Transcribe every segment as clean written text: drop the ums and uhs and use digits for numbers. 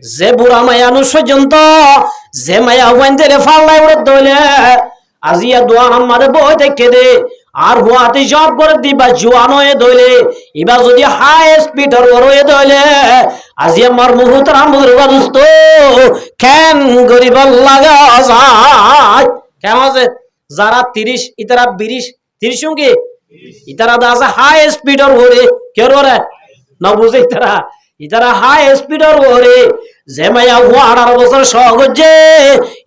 যে বুড়া মায়া নু পর্যন্ত যে মায়া ওয়াইন্দে ফাল্লাই উড়ে দইলে আজিয়া দোয়া আমারে বই দেখে দে আর হুয়াতে জব করে দিবা জোয়ান হয়ে দইলে এবার যদি হাই স্পিডের হয়ে দইলে আজি আমার মুহূর্তের আমুর দোস্ত কেন গরিব লাগা যায় কেমন আছে যারা 30 ইতারা 20 30 সঙ্গে ইতারা দাসা হাই স্পিডের হরে কেউ রে না বুঝে ইতারা হাই স্পিডের হরে যে মায়া 18 বছর সহজে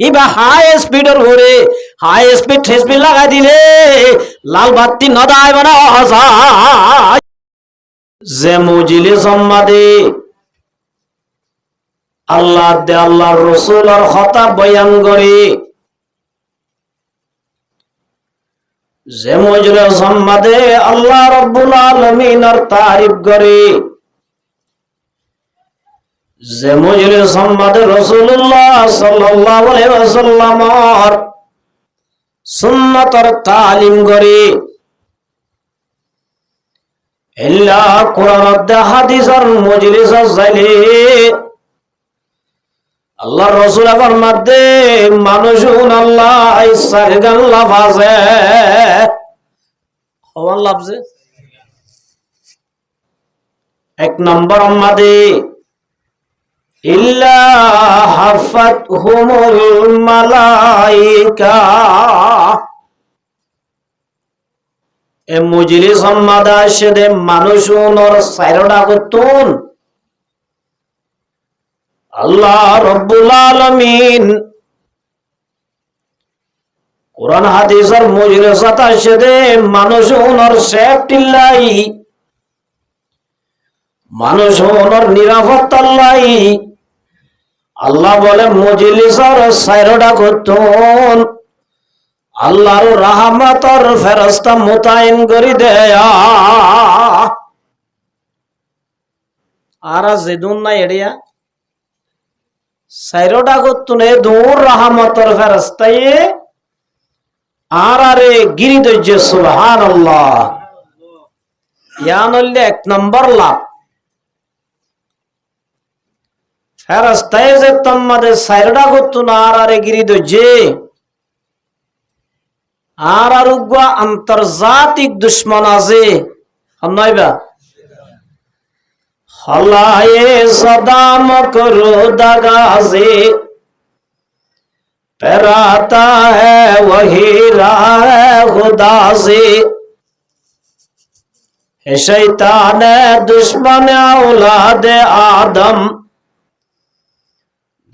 ইবা হাই স্পিডের হরে হাই স্পিড ঠেসপি লাগাই দিলে লাল বাতি নদায় বানা যায় যে মুজিলে সম্মাদে আল্লাহ দে আল্লাহর রাসূলের কথা বয়ান করে যে মুজিলে সম্মাদে আল্লাহ রাব্বুল আলামিনের তারিফ করে যে মুজিলে সম্মাদে রাসূলুল্লাহ সাল্লাল্লাহু আলাইহি ওয়াসাল্লামের সুন্নাতের তালিম করে ইল্লা কুরআন হাদিসের মজলিস যাইলে আল্লাহর রাসূল ফরমাতে মানুষুন আল্লাহ ইসারগান লাফাজে হওয়ান লাফজে এক নম্বর আমাদে ইল্লা হাফাতহুমুল মালাইকা এ মজলিস সম্মাদা সেদে মানুষুনর সাইরডা গতুন আল্লাহ রাব্বুল আলামিন কোরআন হাদিসের মজলিসত সেদে মানুষুনর সেফটিল্লাই মানুষুনর নিরাপত্তাল্লাই আল্লাহ বলে মজলিসের সাইরডা গতুন আল্লাহর রহমতের ফেরেশতা মুতায়েন করি দেয়া আর যেদুন না এড়িয়া সাইরোডা গতুনে দূর রহমতের ফেরেশতায়ে আর আরে গিরি দজ্জে সুবহানাল্লাহ ইয়ানল্লে এক নম্বর লাভ ফেরেশতায়ে যে তোমাদের সাইরোডা গতুন আর আরে গিরি দজ্জে আর আরুগা আন্তর্জাতিক দুশ্মন আছে নয়বা হলায়ে সদাম করো দাগাজে পেরাতা হ্যায় ওহি রাহ খুদা সে হে শৈতান দুশ্মন औलादे आदम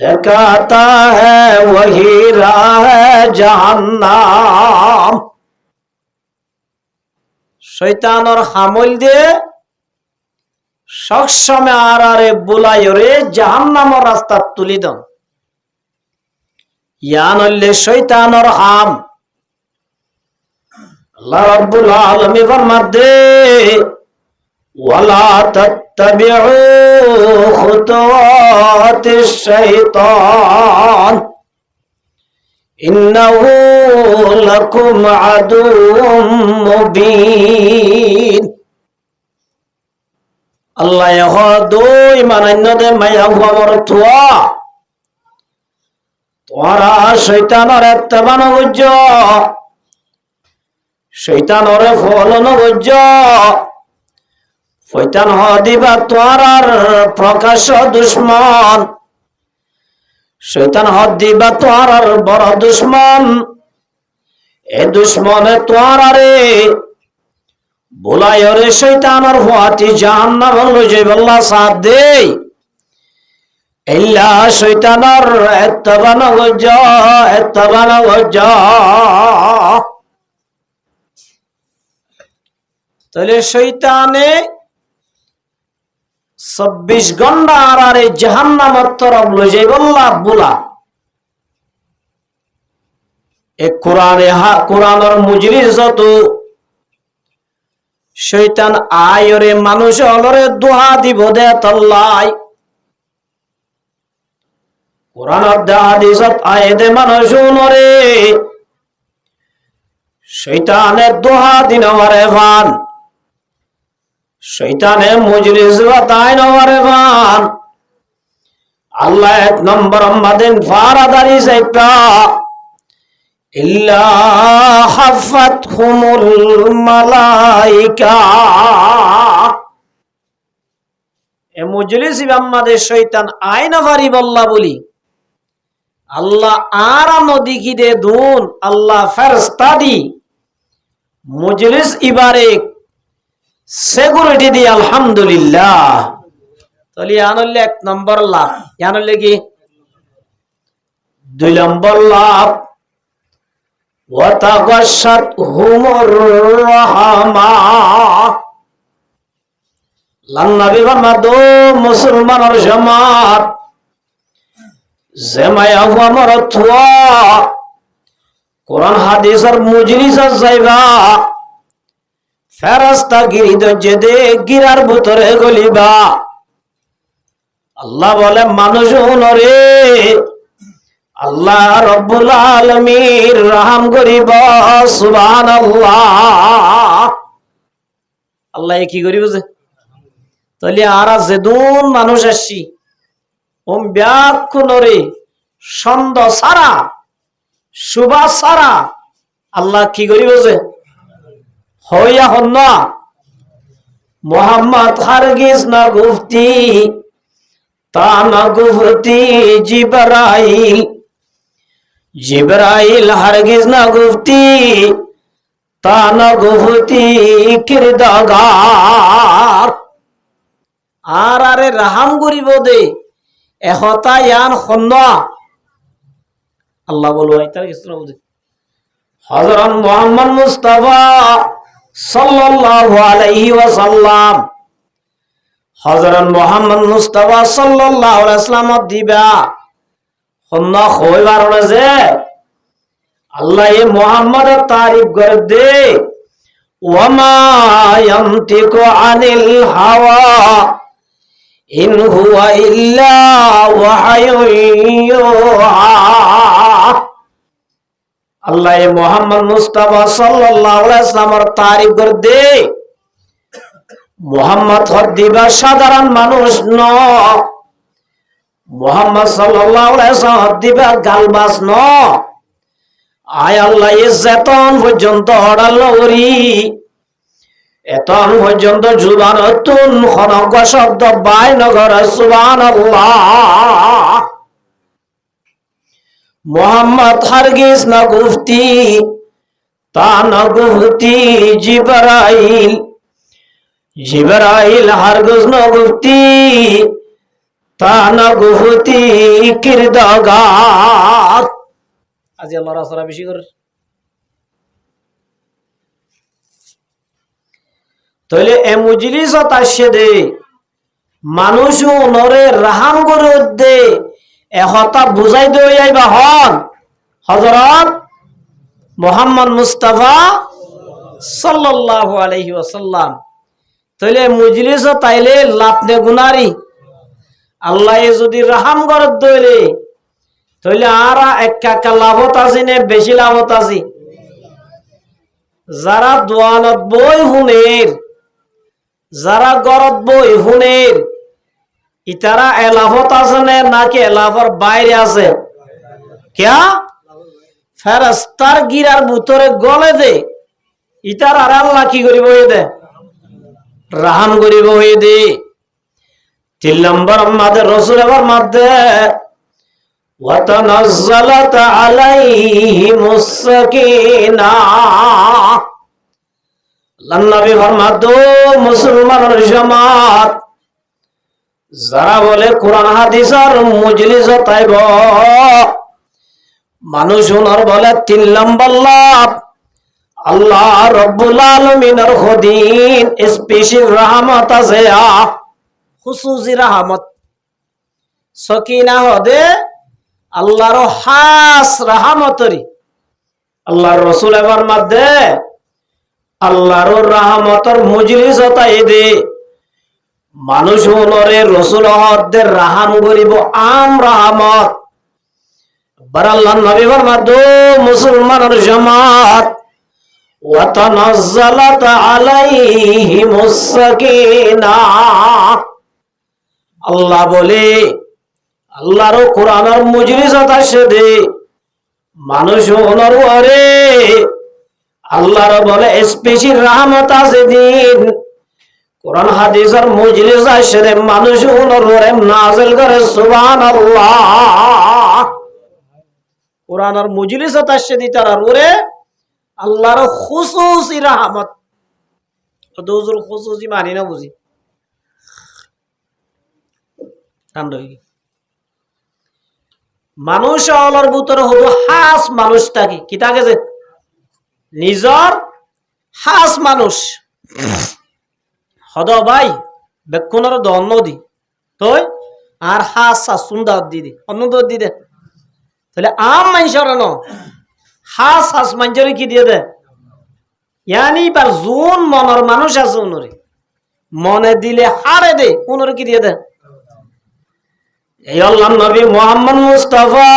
दिखाता है वही राह जहन्नाम শয়তানের হামল দিয়ে সবসময় আরে বুলাইরে জাহান্নামের রাস্তা তুলি দাও ইয়ানল্লে শয়তানের হাম আল্লাহ রাব্বুল আলামিন ফরমাতে ওয়ালা তাত্তাবিউ খুতুওয়াতিশ শাইতান ইন্নাহু লাকুম আদুউম মুবিন আল্লাহ দুই মানান্যদে মায়া হুয়ামর থুয়া তোরা শৈতানের এত্তেবা নবুজ্জ শৈতানের ফল নবুজ্জ শৈতান হদিবা তোরার প্রকাশ্য দুশ্মন শৈতান হদিবা তোরার বড় দুশ্মন এ দুশ্মনে তোরারে বুলায়রে শৈতানের হুয়াতি জাহান্নাম লই যাইবাল্লাহ সাথ দেই ইল্লা শৈতানের এত্তেবা নবুজ্জ তাহলে শৈতানে 24 ঘন্টা আরে জাহান্নামের তরফ লই যাইবাল্লাহ বুলা এ কোরআনের মজলিস যত শৈতান আয়রে মানুষ অলরে দোহা দিব দে তল্লাই কোরআনের হাদিসত আয়েদে মানুষ নরে শৈতানের দোহা দিন আমারে ভান শৈতানে মজলিস বাতায় নরে ভান আল্লাহ 1 নম্বর মাদেন ফারাদারি যাইতা ইল্লা হাফাতহুমুল মালাইকা। এ মজলিস আমাদের শয়তান আয়না ভারি বল্লা বলি আল্লাহ আর নদী কি দে দুন আল্লাহ ফেরেশতা দি মজলিস ইবারে সিকিউরিটি দি আলহামদুলিল্লাহ। তাহলে আনলে 1 নম্বর লাভ, আনলে কি 2 নম্বর লাভ ওয়াতাগাশাত হুমুর রাহমা। নবী ফরমাদ মুসলমানের জামাত জামায়া আমার থুয়া কোরআন হাদিসের মজলিসে যাইবা ফেরেশতা গিরি দজে দে গিরার ভিতরে গলিবা। আল্লাহ বলে মানুষ নরে আল্লাহ রব্বুল আলামিন রহম করিব সুবহানাল্লাহ। আল্লাহ কি করিব যে তাহলে আর যেদুন মানুষ আসছি ওম ব্যাকুনরে ছন্দ সারা সুবা সারা আল্লাহ কি করিব যে হইয়া হন মোহাম্মদ হারগিজ না গুফতি তা না গুফতি জিবরাইল, জিবরাইল হারগিজ না গুফতি তা না গুফতি কিরদাগার। আর আরে রাহাম করিব দে এহতা ইয়ান খন্না আল্লাহ বলবো তার কিছু বুঝে হযরত মুহাম্মদ মুস্তাফা সাল্লাল্লাহু আলাইহি ওয়াসাল্লাম, হযরত মুহাম্মদ মুস্তাফা সাল্লাল্লাহু আলাইহি ওয়াসাল্লাম দিবা খন্না হইবার না যে আল্লাহ এ মুহাম্মদের তারিফ করে দে ওয়ামা ইয়ানতিকু আনিল হাওয়া ইন হুয়া ইল্লা ওয়াহয়ুন ইউহা। আল্লাহ মুহাম্মদ মুস্তাফা সাল্লাল্লাহু আলাইহি ওয়াসাল্লামের তারিফ করে দে মুহাম্মদ হর দিবা সাধারণ মানুষ ন, মুহাম্মদ সাল্লাল্লাহু আলাইহি ওয়াসাল্লাম দিবা গালবাস ন। আয় আল্লাহ যেতন পর্যন্ত হড়াল নগরী এতন পর্যন্ত জুবান তুন খনক শব্দ বাই নগর সুবহানাল্লাহ। মুহাম্মদ হারগিজ না গুফতি তা না গুফতি জিবরাইল, জিবরাইল হারগিজ না গুফতি তা না গুফতি কিরদাগার। আজি আল্লাহ রাসূল বেশি করে তাহলে এ মজলিস আসছে দে মানুষ নরে রাহাম করে দে এহতা বুঝাই দই আইবা হন হযরত মুহাম্মদ মুস্তাফা সাল্লাল্লাহু আলাইহি ওয়াসাল্লাম। তাহলে মজলিস তাইলে লাপনে গুনারি আল্লাহ যদি রাহাম করে দইলে তাহলে আর একটা লাভত আছে নে বেশি লাভত আছে? যারা দোয়ানত বই হুনের যারা গরত বই হুনের ইতারা এলাফত আছে নে নাকি এলাফর বাইরে আছে? ক্যা ফেরেশতার গিরার ভিতরে গলে দে ইতার আর আল্লাহ কি করিব হয়ে দে রাহাম করিব হয়ে দে। 3 নম্বর আমাদের রাসূল এর মধ্যে وتنزلت عليهم السكينة। নবী ফরমাদ মুসলমানের জামাত যারা বলে কোরআন হাদিসের মজলিস তাইব মানুষ ওনার বলে 3 নম্বর লাভ আল্লাহ রব্বুল আলামিনের খদিন স্পেশাল রহমত আছে খুসুসি রহমত সকিনা হদে আল্লাহর খাস রহমতরি। আল্লাহর রাসূল এর মধ্যে আল্লাহর রহমতের মজলিস তাই দে মানুষ ওনরে রাসূল হদের রাহাম করিব আম রহমত বার আল্লাহ নবী ফরমাদ মুসলমানের জামাত ওয়া তানাজ্জালাত আলাইহিমুস সাকিনা। আল্লাহ বলে আল্লাহর কোরআনের মুজলিসাত আসে দে মানুষ ওনার ওরে আল্লাহর বলে স্পেশাল রহমত আছে দিন কোরআন হাদিসের মুজলিস আসে দে মানুষ ওনার ওরে নাজিল করে সুবহানাল্লাহ। কোরআনের মুজলিসাত আসে দি তার ওরে আল্লাহর খুসুসি রহমত হুজুর খুসুসি মানি না বুঝি ঠান্ডা হয়ে মানুষ অলর ভিতরে হলো হাস মানুষটাকে কি থাকে যে নিজর হাস মানুষ হদ ভাই বেক্ষণের দন্ন দি তই আর হাস সুন্দর দিদি অন্য দি দে তাহলে আম মানুষের ন হাস হাস মানুষের কি দিয়ে দে ইয়ানি বার জোন মনের মানুষ আছে উনরে মনে দিলে হারে দে উনরে কি দিয়ে দে এই আল্লাহর নবী মুহাম্মদ মুস্তাফা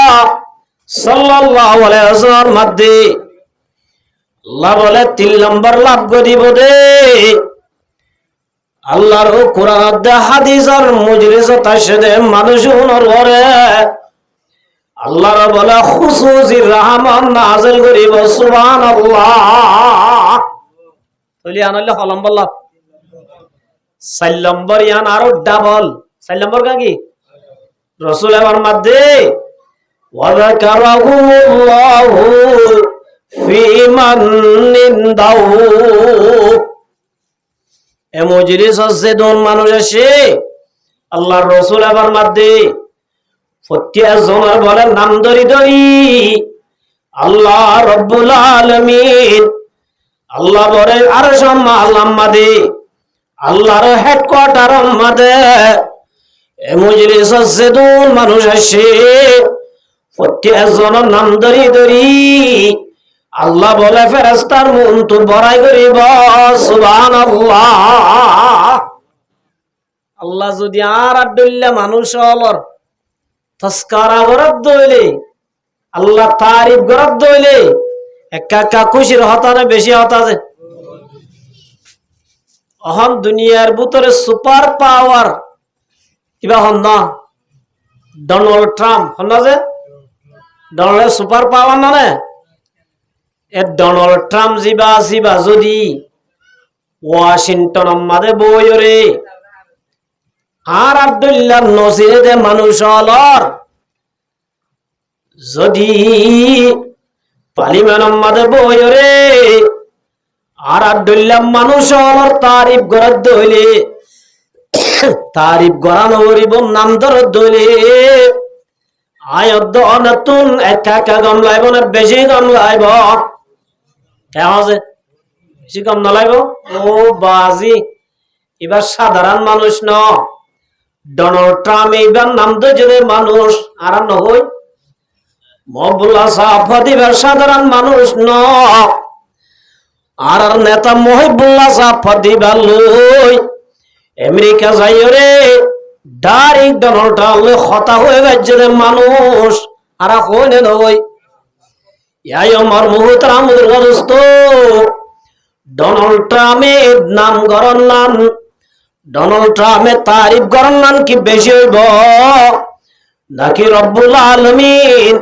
সাল্লাল্লাহু আলাইহি ওয়াসাল্লাম মধ্যে আল্লাহ বলে 3 নম্বর লাভ করিব দে আল্লাহর কোরআন দে হাদিসের মুজলিস তাশদে মানুষ উনর ঘরে আল্লাহর বলে খুসুসি রহমান নাযিল করিব সুবহানাল্লাহ। তলি আনলে হলম বল্লাহ 4 নম্বর ইয়ান আরো ডাবল 4 নম্বর কি রাসূল আমার মধ্যে ওয়াযাকারাহুল্লাহু ফি মান নিন্দাউ এ মজলিস আছে দন মানুষ আসে আল্লাহর রাসূল আমার মধ্যে প্রত্যেকজনের বলে নাম ধরি ধরি আল্লাহ রব্বুল আলামিন আল্লাহ বলে আরশ মাদে আল্লাহর হেডকোয়ার্টার মাদে এ মজলিস আছে দন মানুষ আসে প্রত্যেকজনের নাম ধরি ধরি আল্লাহ বলে ফেরেশতার মন তো বড়াই করিব সুবহানাল্লাহ। আল্লাহ যদি আর আব্দুল্লাহ মানুষ হলর তস্কারা গরদ দইলে আল্লাহ তারিফ গরদ দইলে একা একা খুশির হতানে বেশি হতাছে অহম দুনিয়ার ভিতরে সুপার পাওয়ার কিবা হন না ডোনাল্ড ট্রাম্প হন না যে ডোনাল্ড সুপার পাওয়ার না এ ডোনাল্ড ট্রাম্প জিবা যদি ওয়াশিংটন মাদে বইরে আর আব্দুল্লাহ নসিরে দে মানুষ হলর যদি পার্লিমেন্ট মাদে বইরে আর আব্দুল্লাহ মানুষ হলর তারিফ গরদ হইলে তারিফ গরানো হরিব নাম দরদ হইলে আয়দ নতুন একা গম লাইব না বেশি গম লাইব বেশি গম নলাইব ও বাজি এবার সাধারণ মানুষ ন ডোনাল্ড ট্রাম্প এইবার নাম তো যদি মানুষ আর নহই মহবুল্লাহ সাফাত এবার সাধারণ মানুষ ন আর নেতা মহিবুল্লাহ সাফাত এবার লই আমেরিকা যাই রে ডাইরেক্ট ডোনাল্ড ট্রাম্প হতা হয়ে গেছে মানুষ আর কইনে নই ইয়াই আমার মুহতারামের দোস্ত ডোনাল্ড ট্রাম্পের নাম গরন্নান ডোনাল্ড ট্রাম্পের তারিফ গরন্নান কি বেশি হইব নাকি রব্বুল আলামিন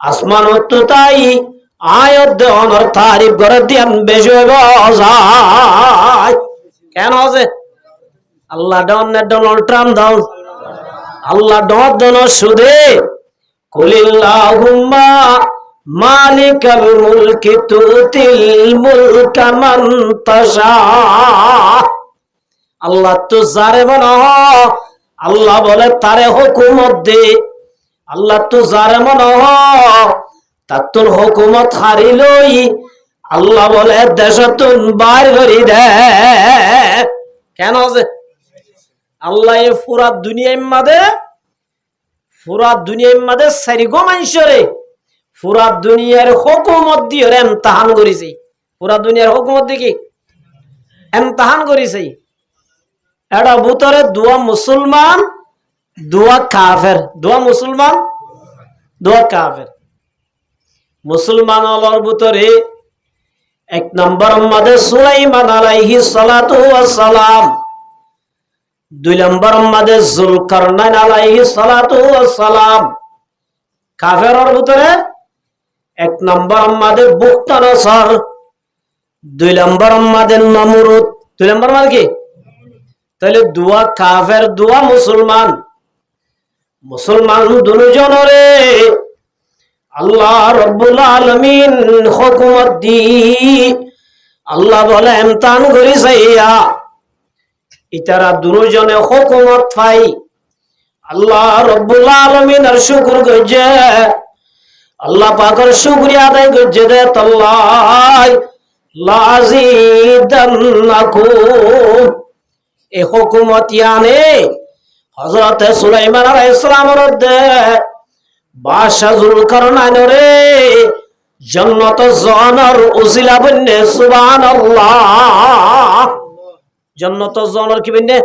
আসমান তো তাই আয়াত দেওয়ার তারিফ করে দিয়ান বেশি হইব যায় কেন আছে আল্লাহ ডোনাল্ড ট্রাম্প দাও আল্লাহ ডন সুদে কুলিল্লাহুম্মা মালিকাল মুলকি তুতিল মুলকা মান তাশা আল্লাহ তো যারে মনে আল্লাহ বলে তারে হুকুমত দে আল্লাহ তো যারে মনে তার তোর হুকুমত হারিলই আল্লাহ বলে দেশতুন বাইর করি দে কেন যে আল্লাহ এ পুরা দুনিয়ার মাঝে সারিগো মানুষরে পুরা দুনিয়ার হুকুমত দিয়ে এমতাহান করেছে পুরা দুনিয়ার হুকুমত দিয়ে কি এমতাহান করেছে এটা ভিতরে দুয়া মুসলমান দুয়া কাফের দুয়া মুসলমান দুয়া কাফের মুসলমান হলোর ভিতরে 1 নম্বর মাঝে সুলাইমান আলাইহিস সালাতু ওয়াস সালাম দুই নম্বর মাঝে যুলকারনাইন আলাইহিস সালাতু ওয়াস সালাম কাফেরর ভিতরে। এক নম্বর মাঝে বুখতানসর, দুই নম্বর মাঝে নমরুদ। দুই নম্বর মাঝে কি? তাহলে দুয়া কাফের, দুয়া মুসলমান। মুসলমান দুজনরে আল্লাহ রব্বুল আলামিন হুকুমত দি, আল্লাহ বলে ইমতান করি চাইয়া ইতারা দুজনে হুকুমত পাই। আল্লাহ রব্বুল আলামিনের শুকর গজে, আল্লাহ পাকের শুকরিয়া আদায় গজে দে তাল্লাহ লাযিদান্নাকুম। এই হুকুমত ইয়ানে হযরত সুলাইমান আলাইহিস সালামের দে বাদশাহ যুলকারনাইনরে জান্নাত জানার উসিলা বন্নে সুবহানাল্লাহ। জান্নাত জানার কি বন্নে?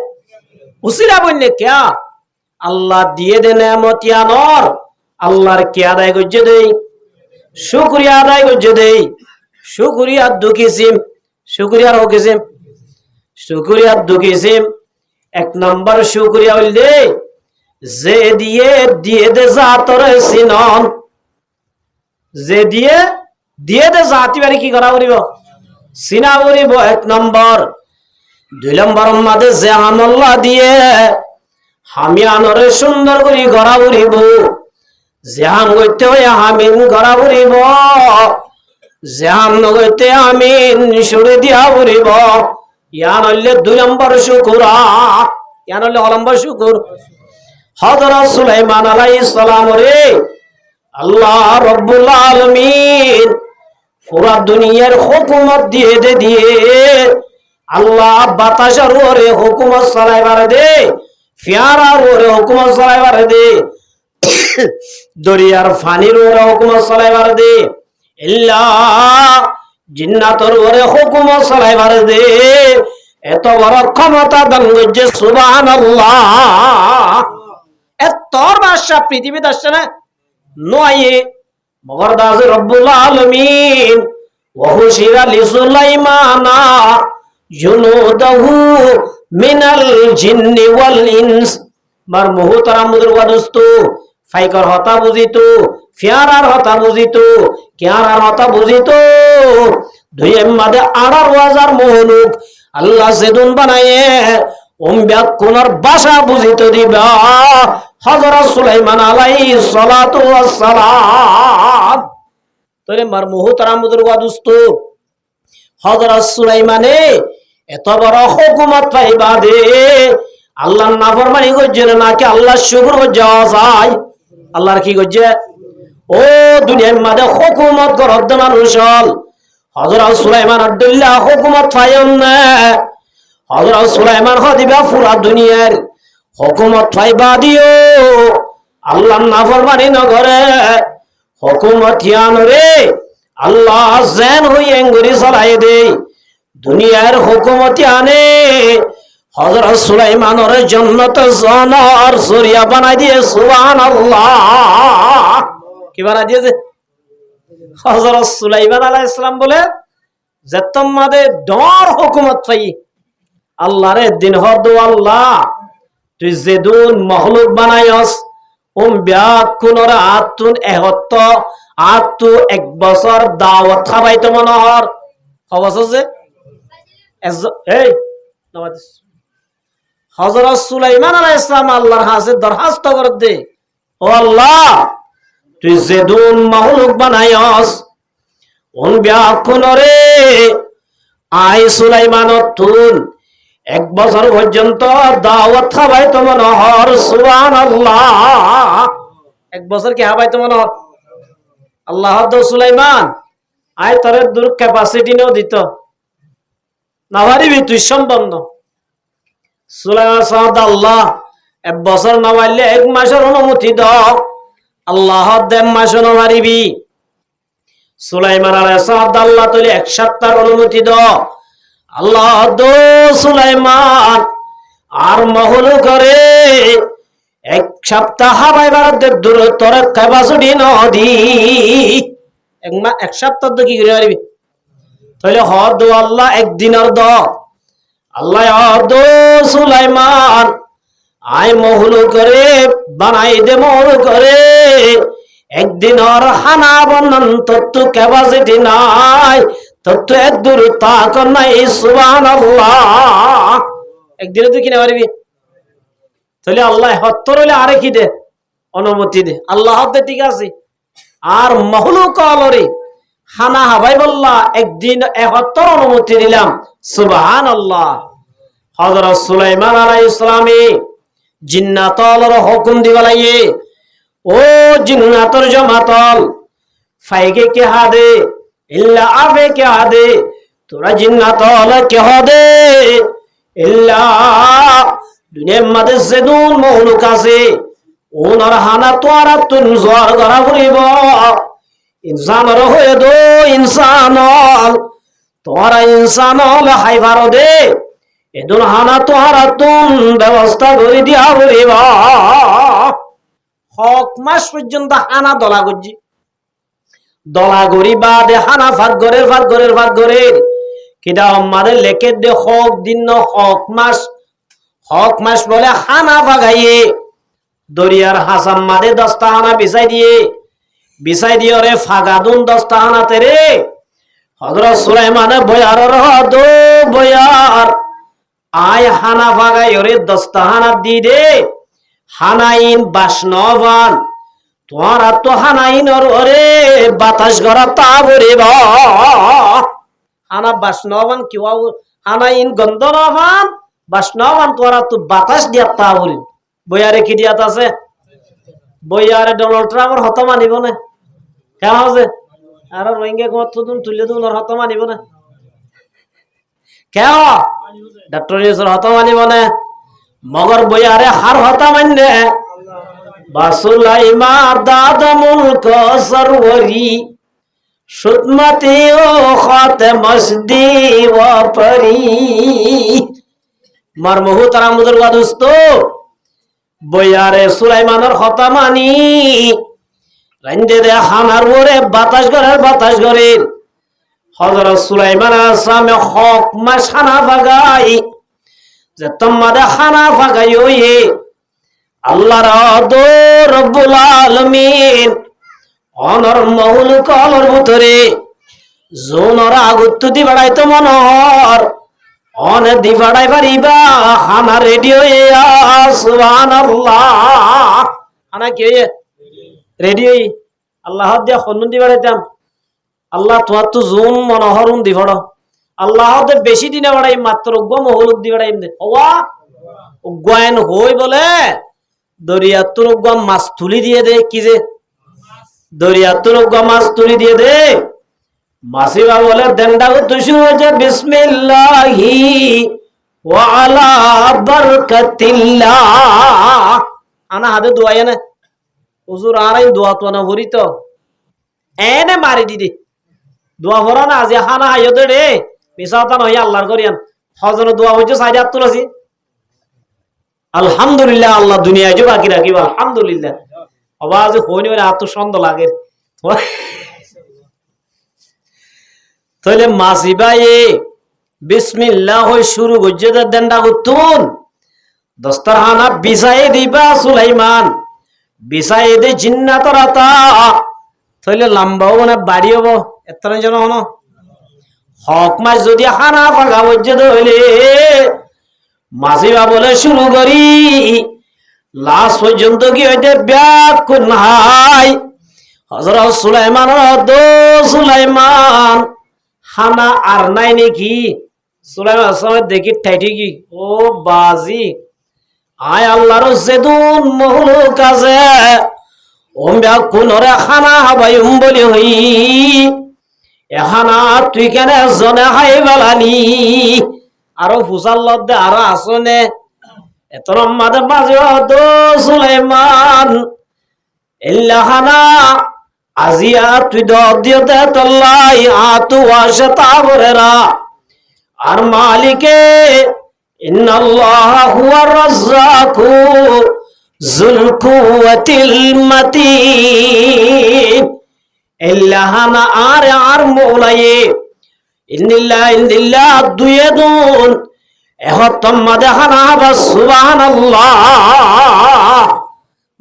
উসিলা বন্নে। क्या আল্লাহ দিয়ে দে নেয়ামত ইয়ানর, আল্লাহর কি আদায় করছে দেই? শুকরিয়া আদায় করছে দেই। শুকরিয়া দু কিসিম, শুকরিয়ার ও কিসিম, শুকরিয়া দু কিসিম। এক নম্বর শুকরিয়া হইলে যে দিয়ে দে জাতরে সিনন, যে দিয়ে দে জাতি বাড়ি কি করা করিব? সিনা করিব, এক নম্বর। দুই নম্বর মাঝে যে আল্লাহ দিয়ে আমি আনরে সুন্দর করি গড়া উড়িব, জাহান গইতে হইয়া আমিন গড়া উড়িব, জাহান নগইতে আমিন সুরে দিয়া উড়িব। ইয়ান হইলে দুই নম্বর শুকুরা, ইয়ান হইলে অলম্বর শুকুর। হযরত সুলাইমান আলাইহিস সালাম রে আল্লাহ রব্বুল আলামিন পুরা দুনিয়ার হুকুমত দিয়ে আল্লাহ বাতাসের ওরে হুকুমত চালাইবার দে, ফিয়ারার ওরে হুকুমত চালাইবার দে, দরিয়ার ফানির ওরে হুকুমত চালাইবার দে, ইল্লা জিন্নাতর ওরে হুকুমত চালাইবার দে। এত বড় ক্ষমতা দান করছে সুবহানাল্লাহ। এতর বাদশা পৃথিবীতে আসছে না নয়। মগরদাজ রব্বুল আলামিন ওয়াহুশিরা লিসুলাইমানা জুনুদাহু মিনাল জিন্নি ওয়াল ইনস। মার মুহতারামুদের ওয়াদস্তু ফাইকার হতা বুঝিত, ফিয়ারার হতা বুঝিত, কিয়ারার হতা বুঝিত। দুই মাদে 18,000 মহলুক আল্লাহ সেদুন বানায়ে কোনার বাসা বুঝিত দিবা হযরত সুলাইমান আলাইহিস সালাতু ওয়াস সালাম। তোরে মার মুহতারামুদের ওয়াদস্তু হযরত সুলাইমানে এত বড় হুকুমত পাইবা দে আল্লাহর নাফরমানি করছে নাকি আল্লাহর শুকর যাওয়া যায়? আল্লাহর কি করছে? ও দুনিয়ার মাঝে হুকুমত করদ মানুষ হল হযরত সুলাইমান আব্দুল্লাহ হুকুমত পাইন না। হযরত সুলাইমান হদিবা পুরা দুনিয়ার হুকুমত পাইবা দিও আল্লাহর নাফরমানি নগরে হুকুমত ইয়ান রে আল্লাহ জান হই এঙ্গুরি চালাই দে দুনিয়ার হুকুমত আনে। হযরত সুলাইমানের জান্নাত জানার জরিয়া বানাই দিয়ে সুবহানাল্লাহ। কি বানাই দিয়েছে হযরত সুলাইমান আলাইহিস সালাম? বলে যে তোমাদের ডর হুকুমত পাই আল্লাহর দিন হদ আল্লাহ তুই যেদুন মখলুক বানাইস ব্যাকুনর আতুন এহত্ত আতু 1 বছর দাওয়াত খাবাই তো মনোহর খবর আছে। এই হযরত সুলাইমান আলাইহিস সালাম আল্লাহর কাছে দরখাস্ত করে দে, ও আল্লাহ তুই যেদুন মখলুক বানাইস ব্যাকুনরে আই সুলাইমান তুন 1 বছর পর্যন্ত দাওয়াত খাবাই তো মনোহর। সুবহানাল্লাহ। 1 বছর কি খাবাই তো মনোহর? আল্লাহ তো সুলাইমান আয় তোর দূর ক্যাপাসিটি নেও দিত না পারিবি তুই সম্পন্ন। সুলাইমান সাদ আল্লাহ 1 বছর না পারলে 1 মাসের অনুমতি দাও। আল্লাহ 1 মাস না পারিবি। সুলাইমান আলাইহিস সালাম আল্লাহ তাআলা 1 সপ্তাহের অনুমতি দাও। আল্লাহ দো সুলাইমান আর মহল করে 1 সপ্তাহ হাবাইবার দূর তোর ক্যাপাসিটি নদি 1 সপ্তাহ তো কি করে পারবি? তাহলে হদ আল্লাহ 1 দিনের দ আল্লাহ দো সুলাইমান আয় মহলু করে বানাই দে মহলু করে একদিন ওর হানা বন্ধন তত্ত্ব ক্যাপাসিটি নাই তত্ত্ব এক দূর তাক নাই সুবহানাল্লাহ একদিনে তুই কিনে পারবি তাহলে আল্লাহ হত্তর হলে আরে কি দে অনুমতি দে আল্লাহ দে ঠিক আছে আর মহলু কলরে হানা হাবাই বললা একদিন 71 অনুমতি দিলাম সুবহানাল্লাহ হযরত সুলাইমান আলাইহিস সালামে জিন্নাতলর হুকুম দিবালাইয়ে ও জিন্নাতর জমাতল ফাইকে কে হাদে ইল্লা আবে কে হাদে তোরা জিন্নাতল কে হদে ইল্লা দুনিয়ার মধ্যে যেদুন মহলুক আছে ওনার হানা তোরা তুন জোয়ার করা করিব ইনসানর হয়ে দো ইনসানল তোরা ইনসানল হাইবার দে এদুন হানা তোরা তুন ব্যবস্থা করে দিয়া করিব হক মাস পর্যন্ত হানা দলা গজি দলা গরি বাদে হানা ভাগ ঘরের কিটা আমাদের লেখে দে হক দিন হক মাস বলে হানা ভাগাইয়ে দরিয়ার হাসাম মাদে 10টা হানা বিছাই দিয়ে রে ফাগাদুন 10টা হানাতে রে হযরত সুলাইমানে বয়ার দো বয়ার আয় হানা ভাগাই রে 10টা হানা দি দে হানাইন বাসনবান তোমার তো হানাইন ওরে বাতাস গড়া তা বরে বা হানা বাসনবান কিউ হানাইন গন্ধ নবান বাসনবান তোরা তো বাতাস দিয়া তা বলি বইয়ারে কি দিয়াত আছে বইয়ারে ডোনাল্ড ট্রাম্পের হত মানিব না কেমন আছে আর রোহিঙ্গা কোন তুলে দিন ওর হত মানিব না কেন ডক্টর ইউসুফ হত মানিব না মগর বইয়ারে হার হতা মাননে বাসুলাইমা দাদমুল কসরওয়ারি সুতমতি ও খাতে মসদি ওয়া পরি মারমহু তারা মুজরগা দোস্ত বইয়ারে সুলাইমানের হতা মানি রাইন্দে দে হানার ওরে বাতাস ঘরের হযরত সুলাইমান আলাইহিস সালাম হক মাস হানা ভাগাই যে তোমাদের খানা ফাঁকাই হইয়ে আল্লাহর দো রব্বুল আলামিন অনর মহুল কলর ভিতরে জোনর আগুত্ত দি বাড়াইতো মনোহর অনে দি বাড়াই পারিবা হানা রেডিও সুবহানাল্লাহ হানা কি রেডিও আল্লাহ দিয়া হনুন দি বাড়াইতাম আল্লাহ তোমার তো জোন মনোহরুন দি বড় আল্লাহ বেশি দিনে বাড়াই মাত্র গম হলুদ দি বাড়াই দে ওয়া গোয়েন হই বলে দরিয়াতুর গম মাছ তুলি দিয়ে দে কি যে দরিয়াতুর গম মাছ তুলি দিয়ে দে মাসিবা বলে দেনডা তুই শুরু হয়েছে বিসমিল্লাহি ওয়া আলা বারাকাতিল্লাহ আনা হাতে দোয়াই না হুজুর আরাই দোয়া তো না ভরি তো এনে মারি দিদি দোয়া ভরা না আজ হানা হাইয়তে রে মিসাতা নয় আল্লাহর করিয়ান হজর দোয়া হইছে সাইডে হাত তুলছি আলহামদুলিল্লাহ আল্লাহ দুনিয়ায় যে বাকি রাখিব আলহামদুলিল্লাহ আওয়াজ হইনি বলে এত সন্দ লাগে তাহলে মাসিবাই বিসমিল্লাহ হই শুরু করছে দেনডা গুতুন দস্তরখানা বিছাই দিবা সুলাইমান বিছাই দে জিন্নাতরা তা তাহলে লম্বাও মানে বাড়ি হবো এত জন হনো হক মাছ যদি হানা ফাঁকা পর্যন্ত হইলে মাসিবা বলে শুরু করি লাস্ট পর্যন্ত কি হইতে ব্যাকুল নাই হযরত সুলাইমান দো সুলাইমান হানা আর নাই নাকি সুলাইমান সময় দেখি ঠাইটি কি ও বাজি আয় আল্লাহর যেদুন মহলুক আছে ওমরা কোনরে খানা হাবাই বলি হই এখানা তুই কেন জনে হাই বেলানি আরো ফুসাল লদ্দে আরো আসনে এত মাঝে মাঝে তো সুলাইমান ইল্লাহানা আজিয়া তুই দিয়তে তল্লাই আতু আসে তাবরেরা আর মালিকে ইন্নাল্লাহ হুয়ার রাজ্জাকু যুল কুওয়াতিল মাতিন ইল্লাহানা আর মৌলায়ে ইন্দিল্লাহ দুয়ে দুন এহতম্মা দেখানা বা সুবহানাল্লাহ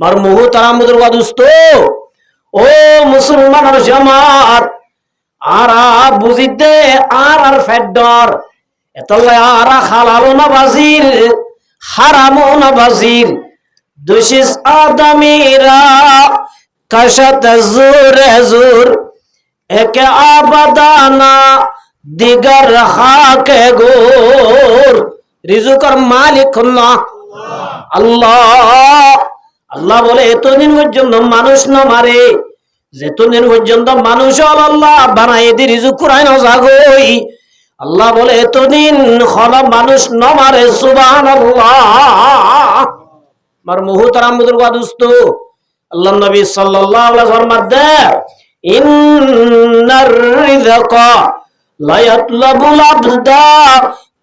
মার মুহতারাম বুজুর্গ দোস্ত ও মুসলমানের জামাত আরা বুঝিতে আর ফেডর এতলা আরা হালাল না বাজির হারাম না বাজির দুশিস আদমিরা কশত জুর জুর একে আবাদানা দিগর হাকে গোর রিজুকর মালিক আল্লাহ আল্লাহ বলে এতদিন পর্যন্ত মানুষ না মারে যেতদিন পর্যন্ত মানুষ আল্লাহ বানাই দি রিজুক কুরাইন জাগই আল্লাহ বলে এতদিন হলা মানুষ না মারে সুবহানাল্লাহ মার মুহতারাম বুজুর্গ দোস্ত আল্লাহ নবী সাল্লাল্লাহু আলাইহি ওয়াসাল্লাম দে ইন্নার রিজকা লা ইয়াতলাবুল আবদা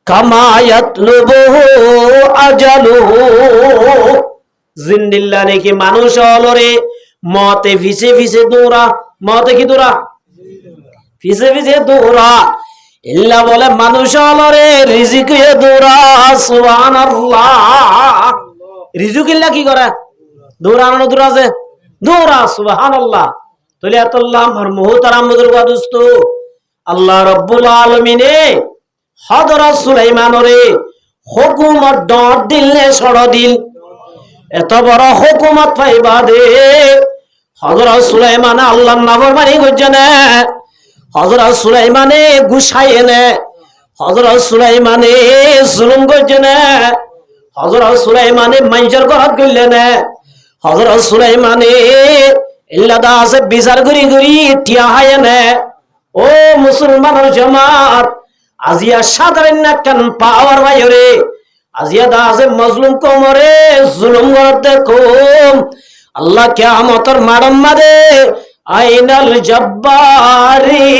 কামা ইয়াতলুবুহু আজালুহু জিন্দিল্লাহ নাকি মানুষ অলরে মতে ফিসে ফিসে দৌড়া মতে কি দৌড়া ফিসে ফিসে দৌড়া ইল্লা বলে মানুষ অলরে রিজিকে দৌড়া সুবহানাল্লাহ রিজিক ইল্লা কি করে দৌড়ানো দৌড়া যে দৌড়া সুবহানাল্লাহ তলে আল্লাহ আর মুহতারাম বুজুর্গ দোস্ত আল্লাহ রাব্বুল আলামিনে হযরত সুলাইমানরে হুকুমত ডট দিলে সর দিল এত বড় হুকুমত পাইবা দে হযরত সুলাইমান আল্লাহর নাফরমানি করছে না হযরত সুলাইমানে গুছায় না হযরত সুলাইমানে জুলুম করছে না হযরত সুলাইমানে মাইজার ঘরত গইলে না হযরত সুলাইমানে ইল্লাদা আছে বিচার করি করি টিয়া হায় না ও মুসলমানের জামাত আজিয়া সাধারণ না কেন পাওয়ার বাইরে আজিয়া দা আছে মজলুম কোমরে জুলুম করতে কম আল্লাহ কিয়ামতের মারম মাদে আইনাল জব্বারিন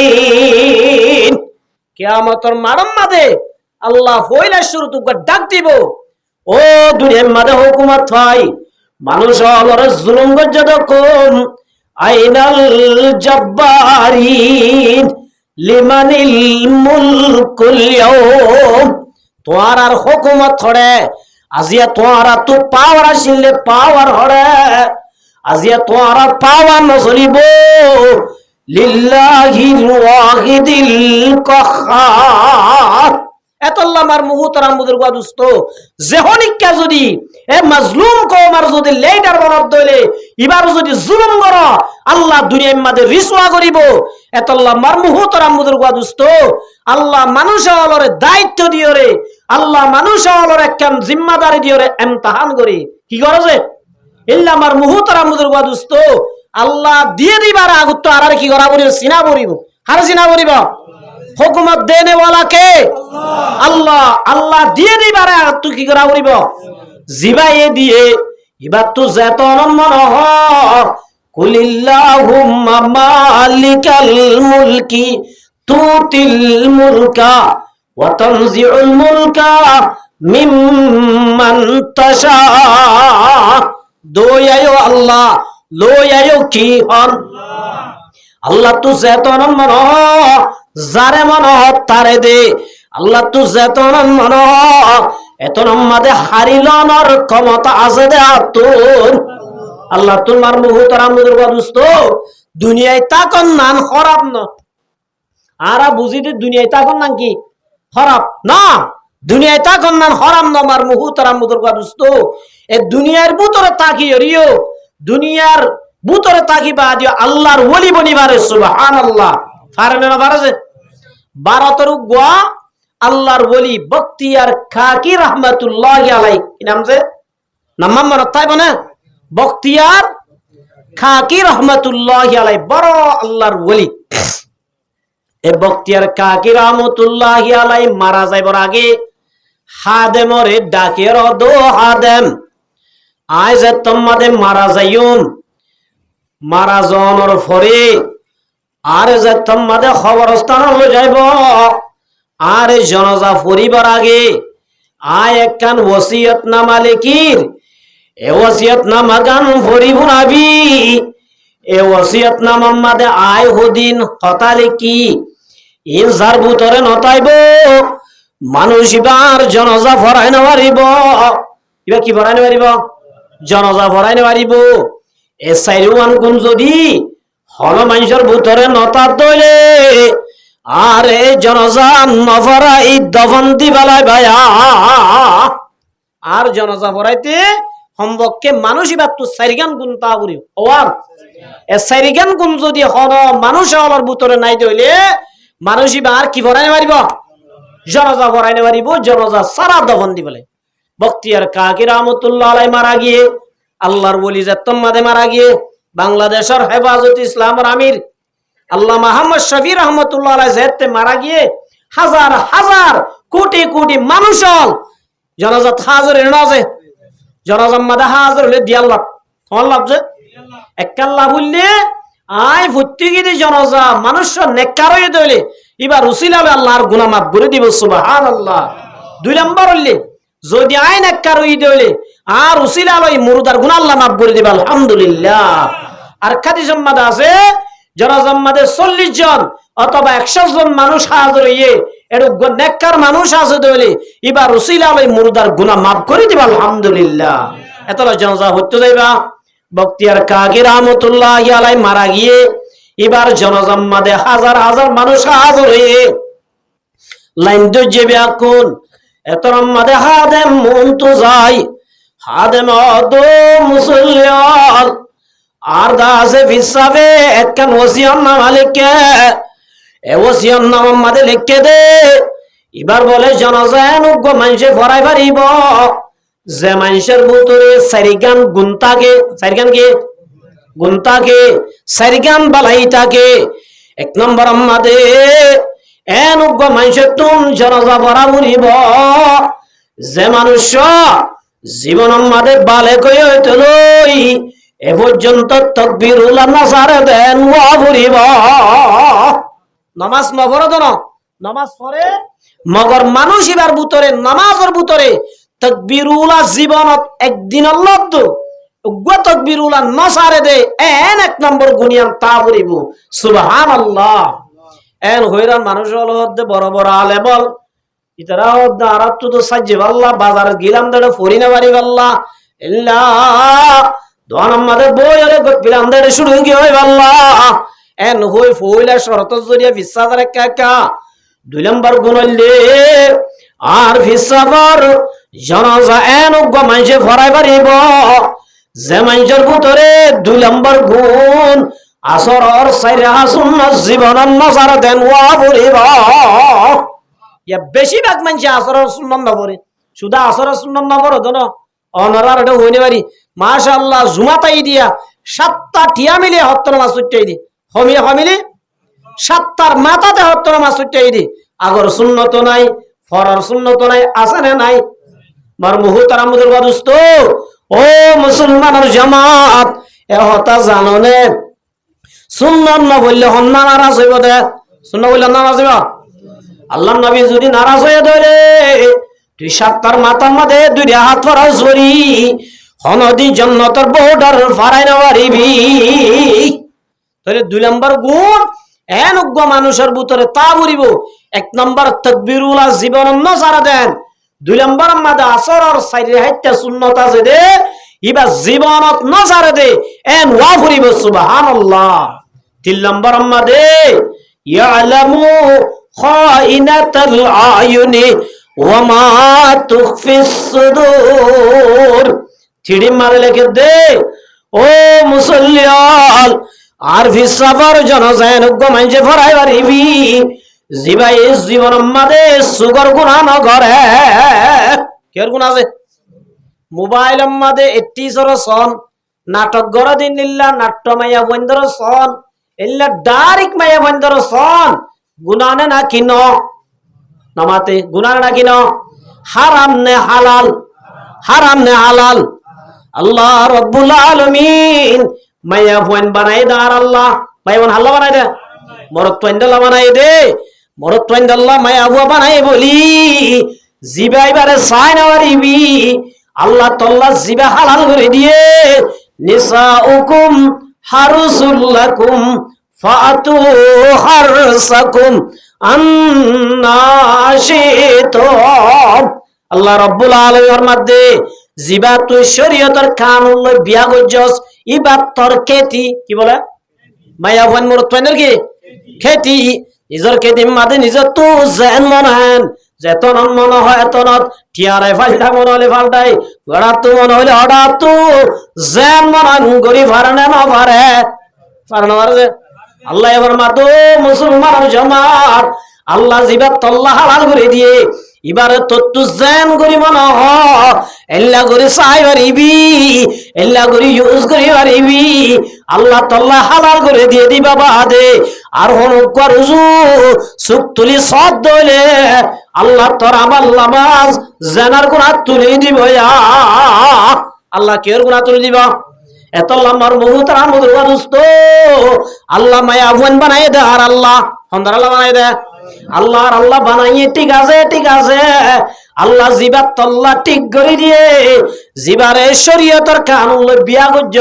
কিয়ামতের মারম মাদে আল্লাহ ফয়লা শুরু তো ডাক দিব ও দুনিয়ার মাদে হুকুমত পাই মানুষ অলরে জুলুম গজ্জত কম আইনাল জব্বারিন লিমানিল মুলকুল ইয়াউম তোয়ার আর হুকুমত হড়ে আজিয়া তোয়ারা তো পাওয়ার আসিলে পাওয়ার হড়ে আজিয়া তোয়ারা পাওয়ার নচলিব লিল্লাহিল ওয়াহিদিল কাহ্হার এতল্লাহ মার মুহতারাম বুজুর্গ দোস্ত জেহনিকা যদি এ মাজলুম কওমার যদি লেডার বনব দইলে ইবার যদি জুলুম কর আল্লাহ দুনিয়ার মাঝে রিসওয়া করিব এতল্লাহ মার মুহতারাম বুজুর্গ দোস্ত আল্লাহ মানুষ অলরে দায়িত্ব দিয়রে আল্লাহ মানুষ অলরে একখান জিম্মাদারি দিয়রে ইমতিহান করি কি করে যে ইল্লা মার মুহতারাম বুজুর্গ দোস্ত আল্লাহ দিয়ে দিবার আগত আর কি করা বলিব সিনা বলিব আর সিনা বলিব হুকুমত দেনে ওয়ালা কে আল্লাহ আল্লাহ দিয়ে দিবার আগত কি করা বলিব জিবায়ে দিয়ে এবার তো যেতন মন হ কুলিল্লাহুম্মা মালিকাল মুলকি তুতিল মুলকা ওয়া তানজিউল মুলকা মিম্মান তাশা দোয়ায়ো আল্লাহ লোয়ায়ো কি হন আল্লাহ তু যেতন মন যারে মন তারে দে আল্লাহ তু যেতন মন এতন মাদে হারিলনর ক্ষমতা আছে দে আতুন আল্লাহ তোমার মুহতারাম বুজুর্গ দোস্ত দুনিয়ায় তাকন নান খারাপ না আরা বুঝিতে দুনিয়ায় তাকন নান কি খারাপ না দুনিয়ায় তাকন নান হারাম না মার মুহতারাম বুজুর্গ দোস্ত এ দুনিয়ার ভিতরে তাকি হরিও দুনিয়ার ভিতরে তাকি বাদিও আল্লাহর ওলি বনিবারে সুবহানাল্লাহ ফারনে না ফারজে ভারতের গোয়া আল্লাহর ওলি বখতিয়ার খাকি রহমাতুল্লাহি আলাইহি কি নাম যে নাম মনে তাই বনে বখতিয়ার খাকি রহমাতুল্লাহি আলাইহি বড় আল্লাহর ওলি এ বখতিয়ার খাকি রহমাতুল্লাহি আলাইহি মারা যাইবার আগে হাদেমরে ডাকে রদো হাদেম আইজ তোমাদের মারা যাইম মারা যাওয়ার পরে আর যে তোমাদের খবরস্থান হয়ে যাইব আর জনজা পরিবার আগে আয় একখান ওসিয়তনামা লিখির এ ওসিয়তনামা গান পড়িব নাবি এ ওসিয়তনামার মাঝে আয় হদিন কথা লিখি ইন যার ভিতরে নতাইব মানুষ এবার জনাজা ভরাইতে পারিব। এবার কি ভরাইতে পারিব? জনাজা ভরাইতে পারিব। এ সাইরুয়ান গুণ যদি হল মানুষের ভিতরে নতার দইলে আর এই জনাজা নভরাই দফন দিবালাই ভাইয়া আর জনাজা ভরাইতে সম্পর্কে মানুষ এবার তো সাইরিগান গুণ তা করি ওয়ান এ সাইরিগান গুণ যদি হল মানুষ হলার ভিতরে নাই দইলে মানুষ এবার কি ভরাইতে পারিব? জনাজা ভরাইতে পারিব। জনাজা সারা দফন দিবলে। বখতিয়ার কাকি রহমতুল্লাহ আলাইহি মারা গিয়ে আল্লাহর ওলি জাত্তম্মাদে মারা গিয়ে বাংলাদেশের হেফাজত ইসলামের আমির আল্লাহ মোহাম্মদ শফি রহমতুল্লাহ আলাইহি যেতে মারা গিয়ে হাজার হাজার কোটি কোটি মানুষ জনাজা হাজার এনাজে জনাজা মাদা হাজার হলে দিয়াল লাভ তোমার লাভ যে একাল্লা বললে আয় ভর্তি গিয়ে জনাজা মানুষ নেককার হয়ে দইলে এবার উসিলাবে আল্লাহর গুনাহ মাফ করে দিব সুবহানাল্লাহ। 2 নম্বর হইলে যদি আয় নেককার হয়ে দইলে আর উসিলা লই মুরদার গুনাহ আল্লাহ মাফ করে দিবে আলহামদুলিল্লাহ। আর খাদি সম্মাদ আছে জনাজা মাদে 40 জন অথবা 100 জন মানুষ হাজির হইয়ে এরকম নেককার মানুষ আছে দইলে এবার উসিলা লই মুরদার গুনাহ মাফ করে দিবে আলহামদুলিল্লাহ। এতলা জনাজা হতে যাইবা। বখতিয়ার কাকি রহমতুল্লাহ আলাইহি মারা গিয়ে এবার জনাজা মাদে হাজার হাজার মানুষ হাজির হয়ে লাইন দজে বিয়াকুন এতর মাদে হাদেম মন তো যাই হাদেম অদ মুসল্লিয়াল আর দাসে ফিসাবে একখান ওসিয়ত নামা লিখে এ ওসিয়ত নামা মাদে লিখে দে। এবার বলে জনাজা এনুগ্য মানুষে ভরাই পারিব যে মানুষের ভিতরে সারিগান গুণতাকে সারিগান কি গুণতাকে সারিগান বালাই থাকে। 1 নম্বর আমাদে এনুগ্য মানুষের তুম জনাজা ভরা মরিব যে মানুষ জীবন আমাদের বালে কই হইতে লই এ পর্যন্ত তাকবীরুল নাসারে দেন ওয়া ভরিব নামাজ নবরদ না নামাজ পড়ে মগর মানুষ এবার ভিতরে নামাজের ভিতরে তাকবীরুল জীবনত একদিন আল্লাহ তো উগ্র তাকবীরুল নাসারে দে এন 1 নম্বর গুনিয়ান তা ভরিব সুবহানাল্লাহ। এন হইরান মানুষ হলো বড় বড় আলেবল ইতারা আরাত তো সাজ্জে আল্লাহ বাজার গিলাম দড়ে ফরিনা বাড়ি আল্লাহ ইল্লা দোয়ান আমাদের বই আরে গিলাম দড়ে শুরু কি হয় আল্লাহ এন হই ফইলা শরত জরিয়া বিশ্বাসের কাকা 2 নম্বর গুণ হইলে আর ফিসাবার জনাজা এন উগ্র মানুষে ভরাই পারিব যে মানুষের ভিতরে 2 নম্বর গুণ আসরর সাইরা সুন্নাত জীবনের নজর দেন ওয়া ভরিব। ইয়া বেশিরভাগ মানুষ আসরের সুন্নাত না পড়ে শুধু আসরের সুন্নাত না পড়ো না অনরার এটা হইনে পারি মাশাআল্লাহ জুমাতাই দিয়া 7টা টিয়া মিলে হত্তর মাস উঠতেই দি হমিলে হমিলে 7টার মাথাতে হত্তর মাস উঠতেই দি আগর সুন্নত নাই ফরর সুন্নত নাই আসনে নাই মার মুহতারাম মুদুর দোস্ত ও মুসলমানের জামাত এ হতা জাননে সুন্নাত না বললে হন্না নারাজ হইব দে সুন্নাত বললে নারাজ হইব আল্লাহর নবী যদি নারাজ হয়ে ধরে তুই 7টার মাথার মধ্যে 2 হাত ফরাজ করি হনদি জান্নাতের বর্ডার ফারাই না পারিবি। তাহলে 2 নম্বর গুণ এন উগ্র মানুষের ভিতরে তা বলিব 1 নম্বর তাকবীরুল জীবন নসারা দেন 2 নম্বর মাদা আসর আর সাইরে হাইতে সুন্নাত আছে দে ইবা জীবনত নসারা দে এন ওয়া ফুরিব সুবহানাল্লাহ। 3 নম্বর মাদে ইয়ালামু খাইনাতাল আয়ুনি ওয়া মা তুখফিস সুদূর 3 মাদে লিখে দে ও মুসল্লিয়াল আর ফিসাফার জনজান উগ্র মানুষে ভরাই পারিবি জিবাই জীবন মাদে সুগর গুনাহ ন করে কের গুনাহ আছে মোবাইল মাদে 31 সন নাটক গড় দিন লিল্লা নাট্য মাইয়া বন্দর সন ইল্লা ডাইরেক মাইয়া বন্দর সন গুনাহ না কিন নামাতে গুনাহ না কিন হারাম নে হালাল হারাম নে হালাল আল্লাহ রাব্বুল আলামিন মাইয়া ফোন বানাই দার আল্লাহ মাইয়া ফোন আল্লাহ বানাই দে মরত তোইন্দলা বানাই দে মরত তোইন্দলা মাইয়া বুয়া বানাই বলি জিবাই বারে চাই না পারিবি আল্লাহ তাআলা জিবা হালাল করে দিয়ে নিসাউকুম হারুসুল লাকুম ফাতু হারসাকুম আন্নাশিতুম। আল্লাহ রাব্বুল আলামিনের মধ্যে জিবা তুই শরীয়তের কানুন লই বিয়া গজ্জস ইবাত তোর কেতি কি বলে মায়া ভন মোর তোনের কি খেতি নিজর কেতি মাদে নিজর তো জেন মনান যেতন মন হয় এতনত টিয়ারে ফালটা মন হলে ফালটাই গড়া তো মন হলে হড়া তো জেন মনান গরি ফারনে না পারে ফারনে পারে আল্লাহ এবার মাতো মুসলমান জামাত আল্লাহ জিবাত তল্লাহ হালাল করে দিয়ে এবারে তত্তু জেন করি মনে হ এল্লা করে চাই পারিবি এল্লা করে ইউজ করি পারিবি আল্লাহ তল্লাহ হালাল করে দিয়ে দিবা বাদে আর হনুকার উজু সুখ তুলি সদ দইলে আল্লাহ তোর আমার নামাজ জেনার গুণা তুলে দিব আল্লাহ কের গুণা তুলে দিবা এত লম্বার মুহূর্তের আমদ দোস্ত আল্লাহ মায়া আফগান বানাই দে আর আল্লাহ হন্দার আল্লাহ বানাই দে আল্লাহ আর আল্লাহ বানাইয়ে ঠিক আছে আল্লাহ জিবার তল্লা ঠিক করে দিয়ে জিবারে শরীয়তের কানুন লই বিয়া গজ্জ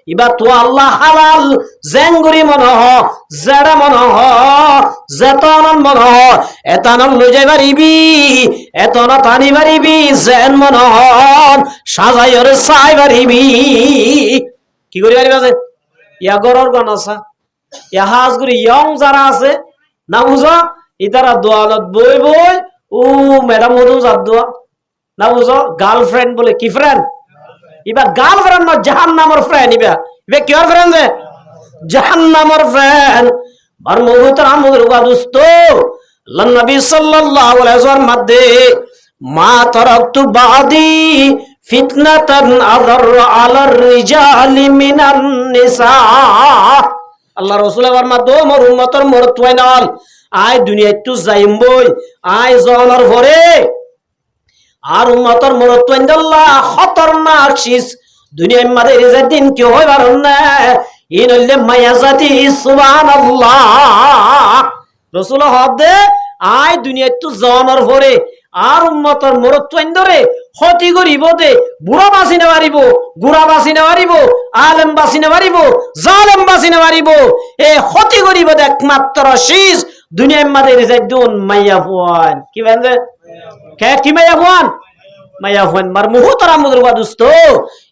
ইবা তো আল্লাহ হালাল জেঙ্গুরি মন হ জেড়া মন হ যেতন মন হ এতন লই যাই পারিবি এতন টানি পারিবি জেন মন হ সাজাইর চাই পারিবি কি করি পারিবা যে ইয়া গরর গান আছে ইয়া হাজগুরি ইয়ং যারা আছে না বুঝো ইতারা দোয়ালত বই বই ও ম্যাডাম মধু যার দোয়া না বুঝো গার্লফ্রেন্ড বলে কি ফ্রেন্ড ইবা গার্লফ্রেন্ড না জাহান্নামের ফ্রেন্ড ইবা কিওর ফ্রেন্ড যে জাহান্নামের ফ্রেন্ড আর মুহূর্তের আমদের দোস্ত আল্লাহ নবী সাল্লাল্লাহু আলাইহি ওয়াসাল্লাম মধ্যে মা তারাকতু বাদি ফিতনাতান আযর আলার রিজালি মিনান নিসা আল্লাহ রাসূল আমার মধ্যে মোর উম্মতের মোর তোয়াইনাল আই দুনিয়া তো যাইম বই আই জনের পরে আর উম্মতের মোর তোয়াইনাল্লাহ খতরনাক শিস দুনিয়ার মধ্যে রিজা দিন কি হয় পারন না ইনলে মায়াজাতি সুবহানাল্লাহ রাসূল হদে আই দুনিয়া তো জনের পরে আর উম্মতের মোর তোয়াইন্দরে ক্ষতি করিব দে বুড়া বাসি না পারিব গুড়া বাসি না পারিব আলেম বাসি না পারিব জালেম বাসি না পারিব এ ক্ষতি করিব দে একমাত্র শীষ দুনিয়ার মাঝে রিজাইদুন মাইয়া ফুয়ান কি বলছে কে কি মাইয়া ফুয়ান মাইয়া ফুয়ান মার মুহতারাম মুদরবা দোস্ত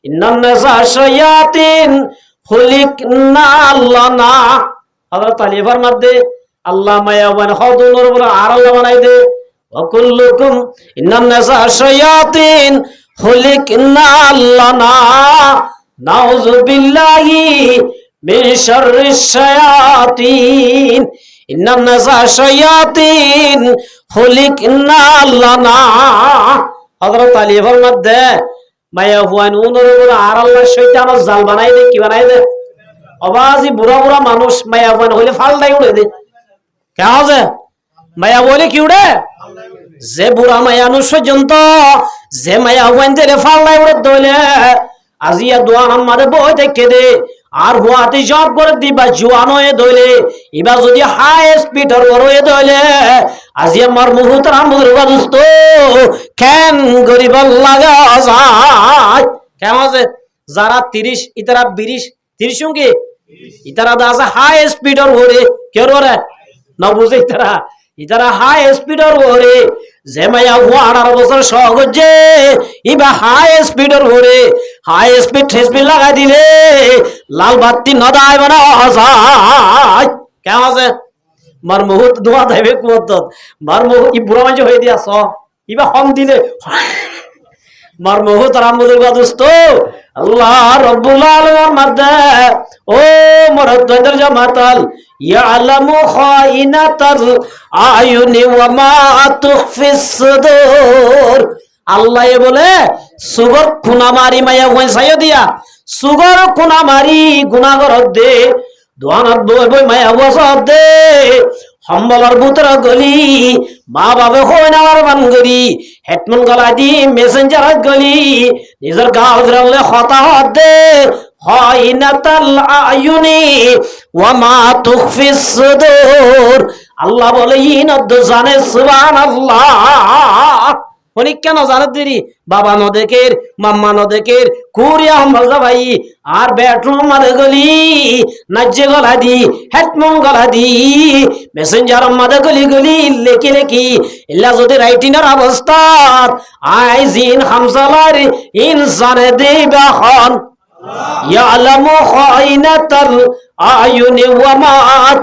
ইন্নান নাসা শায়াতিন খুলিকনা লানা হযরত আলী ফরমাতে আল্লাহ মাইয়া ফুয়ান হদুনুর বলে আর আল্লাহ বানাই দে وكلكم إن الناس شياطين خلقنا لنا نعوذ بالله من شر الشياطين إن الناس شياطين خلقنا لنا হযরত আলী ফরমাতে মায়া হুয়ান উনর বলে আর আল্লাহ শয়তানের জাল বানাই দে কি বানাই দে আবাজি বুড়া বুড়া মানুষ মায়া হুয়ান হইলে ফালটাই উড়ে দে কে আছে মায়া বলে কি উড়ে যে বুড়া মায়া পর্যন্ত যে মায়া ওয়ান্দের ফাল্লাই উড়ে দইলে আজিয়া দোয়ান আমাদের বই থেকে দে আর হুয়াতে জব করে দিবা জোয়ান হয়ে দইলে এবার যদি হাই স্পিডের হয়ে দইলে আজিয়া মার মুহূর্তের আমদের দোস্ত কেন গরিব লাগা যায় কেমন আছে যারা 30 ইতারা 20 30 সঙ্গে ইতারা দাসা হাই স্পিডের হরে কে রে না বুঝে ইতারা হাই স্পিডের ওরে যে মায়া 18 বছর সহজে ইবা হাই স্পিডের ওরে হাই স্পিড লাগাই দিলে লাল বাতি নদায় বানা যায় কেমন আছে মার মুহূর্ত দোয়া দেবে কুয়ত মার মুহ ই বুড়া মানুষ হয়ে দিয়াছ ইবা হম দিলে মার মুহূর্ত রামদুল দোস্ত আল্লাহ রাব্বুল আলামিন মাদে ও মরদদের জামাতাল ইয়ালামু খাইনাতাল আয়ুনি ওয়া মা তুখফিস সুদূর আল্লাহ বলে সুগর খুনামারি মায়া ওয়াইসায় দিয়া সুগর খুনামারি গুনাহর দে দোয়ানাত বই মায়া ওয়াসব দে সম্বলর বুতর গলি মা বাবা হয় না আর বানগরি হেডমন গলা দি মেসেঞ্জার গলি নিজের গাল ধরলে হতা দে খাইনাতাল আয়ুনি ওয়া মা তুখফিস সুদূর আল্লাহ বলে ইনদ জানে সুবহানাল্লাহ হনিক কেন জানত দেরি বাবা নদেকের মাম্মা নদেকের কুরিয়া হম্বলদা ভাই আর বেডরুম মাদে গলি নাজ্জে গলা দি হেডমন গলা দি মেসেঞ্জার মাদে গলি গলি লেখি লেখি ইল্লা যদি রাইটিনার অবস্থা আই জিন হামসালার ইনসানে দেবা হন ইয়ালামু খাইনাতাল আয়ুনি ওয়া মা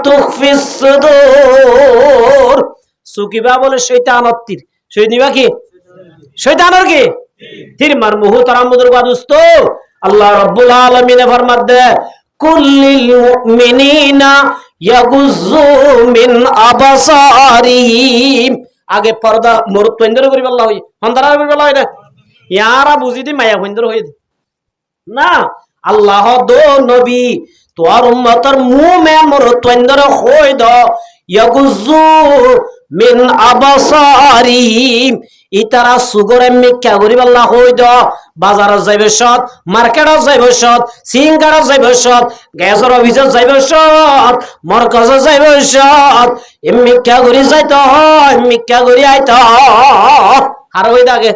তুখফিস সুদূর সুকিবা বলে শয়তানত তীর শয়তানিবা কি শয়তানের কি তীর মার মুহতারামুদের বাদুস্ত আল্লাহ রাব্বুল আলামিন ফরমাতে কুল্লিল মুমিনিনা ইয়াগুযু মিন আবসারিহিম আগে পর্দা মুরতবেন্দর করি আল্লাহ হই হন্দারা করি আল্লাহ এটা ইয়ারা বুঝি দি মায়া বন্দর হই না আল্লাহ দো নবী তোর উম্মতর মুমে মুরতবেন্দর হই দ ইয়াগুযু মিন আবসারিহিম ইতারা সুগরে মিক্কা গরিব আল্লাহ হই দ বাজারে যাইবে সৎ মার্কেটে যাইবে সৎ সিঙ্গারে যাইবে সৎ গ্যাসের অফিসে যাইবে সৎ মরকজে যাইবে সৎ মিক্কা গরি যাইতে হয় মিক্কা গরি আইতে আর হই দাগে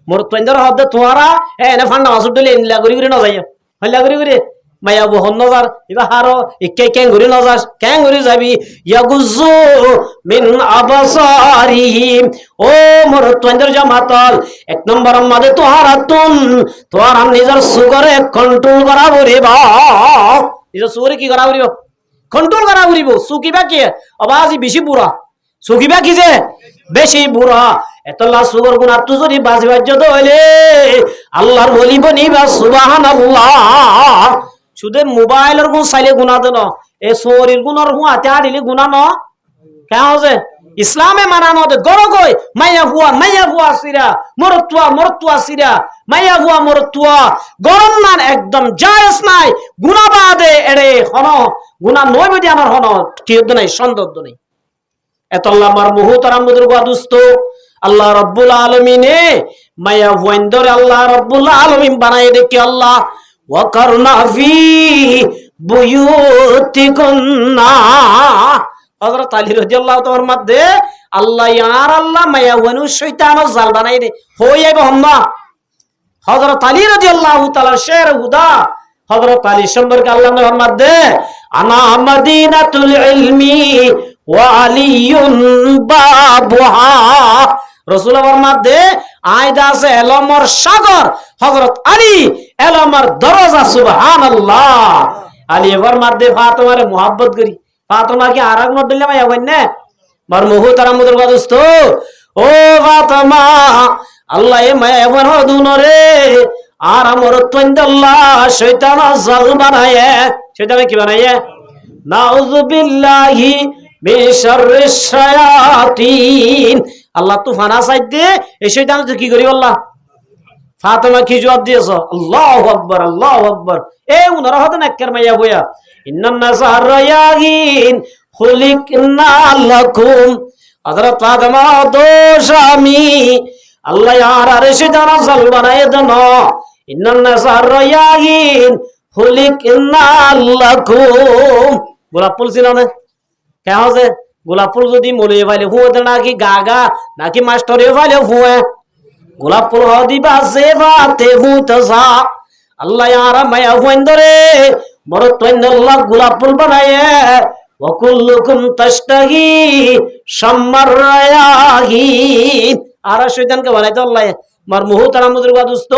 মোর তন্দর হদে তোরা এনে ফান্ডা মাসুদ দিলে ইনলা গরি গরি না যাইয়া হইলা গরি গরি মায়া বহন নজার ইবা হারো ইকে কেন গরি নজার কেন গরি যাবি ইয়াগুযু মিন আবসারিহিম ও মোর তন্দর জামাতল এক নম্বর মাদে তোহারাতুন তোরা নিজের সুগরে কন্ট্রোল করা বরিবা নিজের সুগরে কি করা বরিব কন্ট্রোল করা বরিব সুকিবা কি আবাজি বেশি বুড়া সুকিবা কি যে বেশি বুড়া এতলা সুগর গুনাহ তু যদি বাজি বাজ্য হইলে আল্লাহর বলি বনিবা সুবহানাল্লাহ শুধু মোবাইলের গুণ চাইলে গুণা দেন এই শরীর গুণর হুঁতে আড়িলে গুণা ন কেন হচ্ছে ইসলামে মানানো গড় গই মাইয়া ভুয়া সিরা মরতুয়া সিরা মাইয়া ভুয়া মরতুয়া গরম মান একদম জায়েজ নাই গুণা বাদে এড়ে হন গুণা নয় বদি আমার হন কি নাই সন্দেহ নাই এতল্লা আমার মুহতারামুদের গাদুস্ত আল্লাহ রাব্বুল আলামিনে মাইয়া ভুয়াইন্দর আল্লাহ রাব্বুল আলামিন বানাই দেখি আল্লাহ ওয়াকারনা ফি বুয়ুতিকুন্না হযরত আলী রাদিয়াল্লাহু তাআলার মধ্যে আল্লাহ ইয়ার আল্লাহ মায়া ওয়ানু শয়তানের জাল বানাই দে হইয়াবে হম্মা হযরত আলী রাদিয়াল্লাহু তাআলা শের হুদা হযরত আলী সম্পর্কে আল্লাহর মধ্যে আনা মদিনাতুল ইলমি ওয়া আলিয়ুন বাবুহা রাসূলের মধ্যে আয়দা আছে এলমর সাগর হযরত আলী এলমর দরজা সুবহানাল্লাহ আলী এর মধ্যে ফাতেমারে মোহাব্বত করি ফাতেমা কি আরাগ ন দিলে ভাই হইন না মার মুহতারামুদের গাদুস্ত ও ফাতেমা আল্লাহ এ মায়া এমন হদুন রে আর আমর তন্দাল্লাহ শয়তান জাল বানায়ে শয়তান কি বানায়ে নাউযু বিল্লাহি মিন শাররিশ শায়াতিন আল্লাহ তুফান আসাই দে এই শয়তান কি করি আল্লাহ ফাতেমা কি জবাব দিয়েছ আল্লাহু আকবার এ উনারা হতে নাক্কার মাইয়া বয়া ইন্নান নাসার রায়াগিন খুলিকনা লাকুম হযরত ফাতেমা দোশামি আল্লাহ ইয়ার আরে শয়তান জাল বানায়ে দেন ইন্নান নাসার রায়াগিন খুলিকনা লাকুম গোলাপ ফুল ছিল না কেন আছে গোলাপ ফুল যদি মলে ভাইলে হুঁতে নাকি গাগা নাকি মাস্টরে ভাইলে হুঁয়ে গোলাপ ফুল দিবা সেবাতে হুঁতসা আল্লাহ ইয়ারা মায়া হুঁন্দরে বড় তৈন্দাল্লাহ গোলাপ ফুল বানায়ে ওয়াকুল্লুকুম তাশতাহি শাম্মার রায়াহিন আর শয়তানকে বানাইতে আল্লাহ মার মুহতারামুদের গাদুস্ত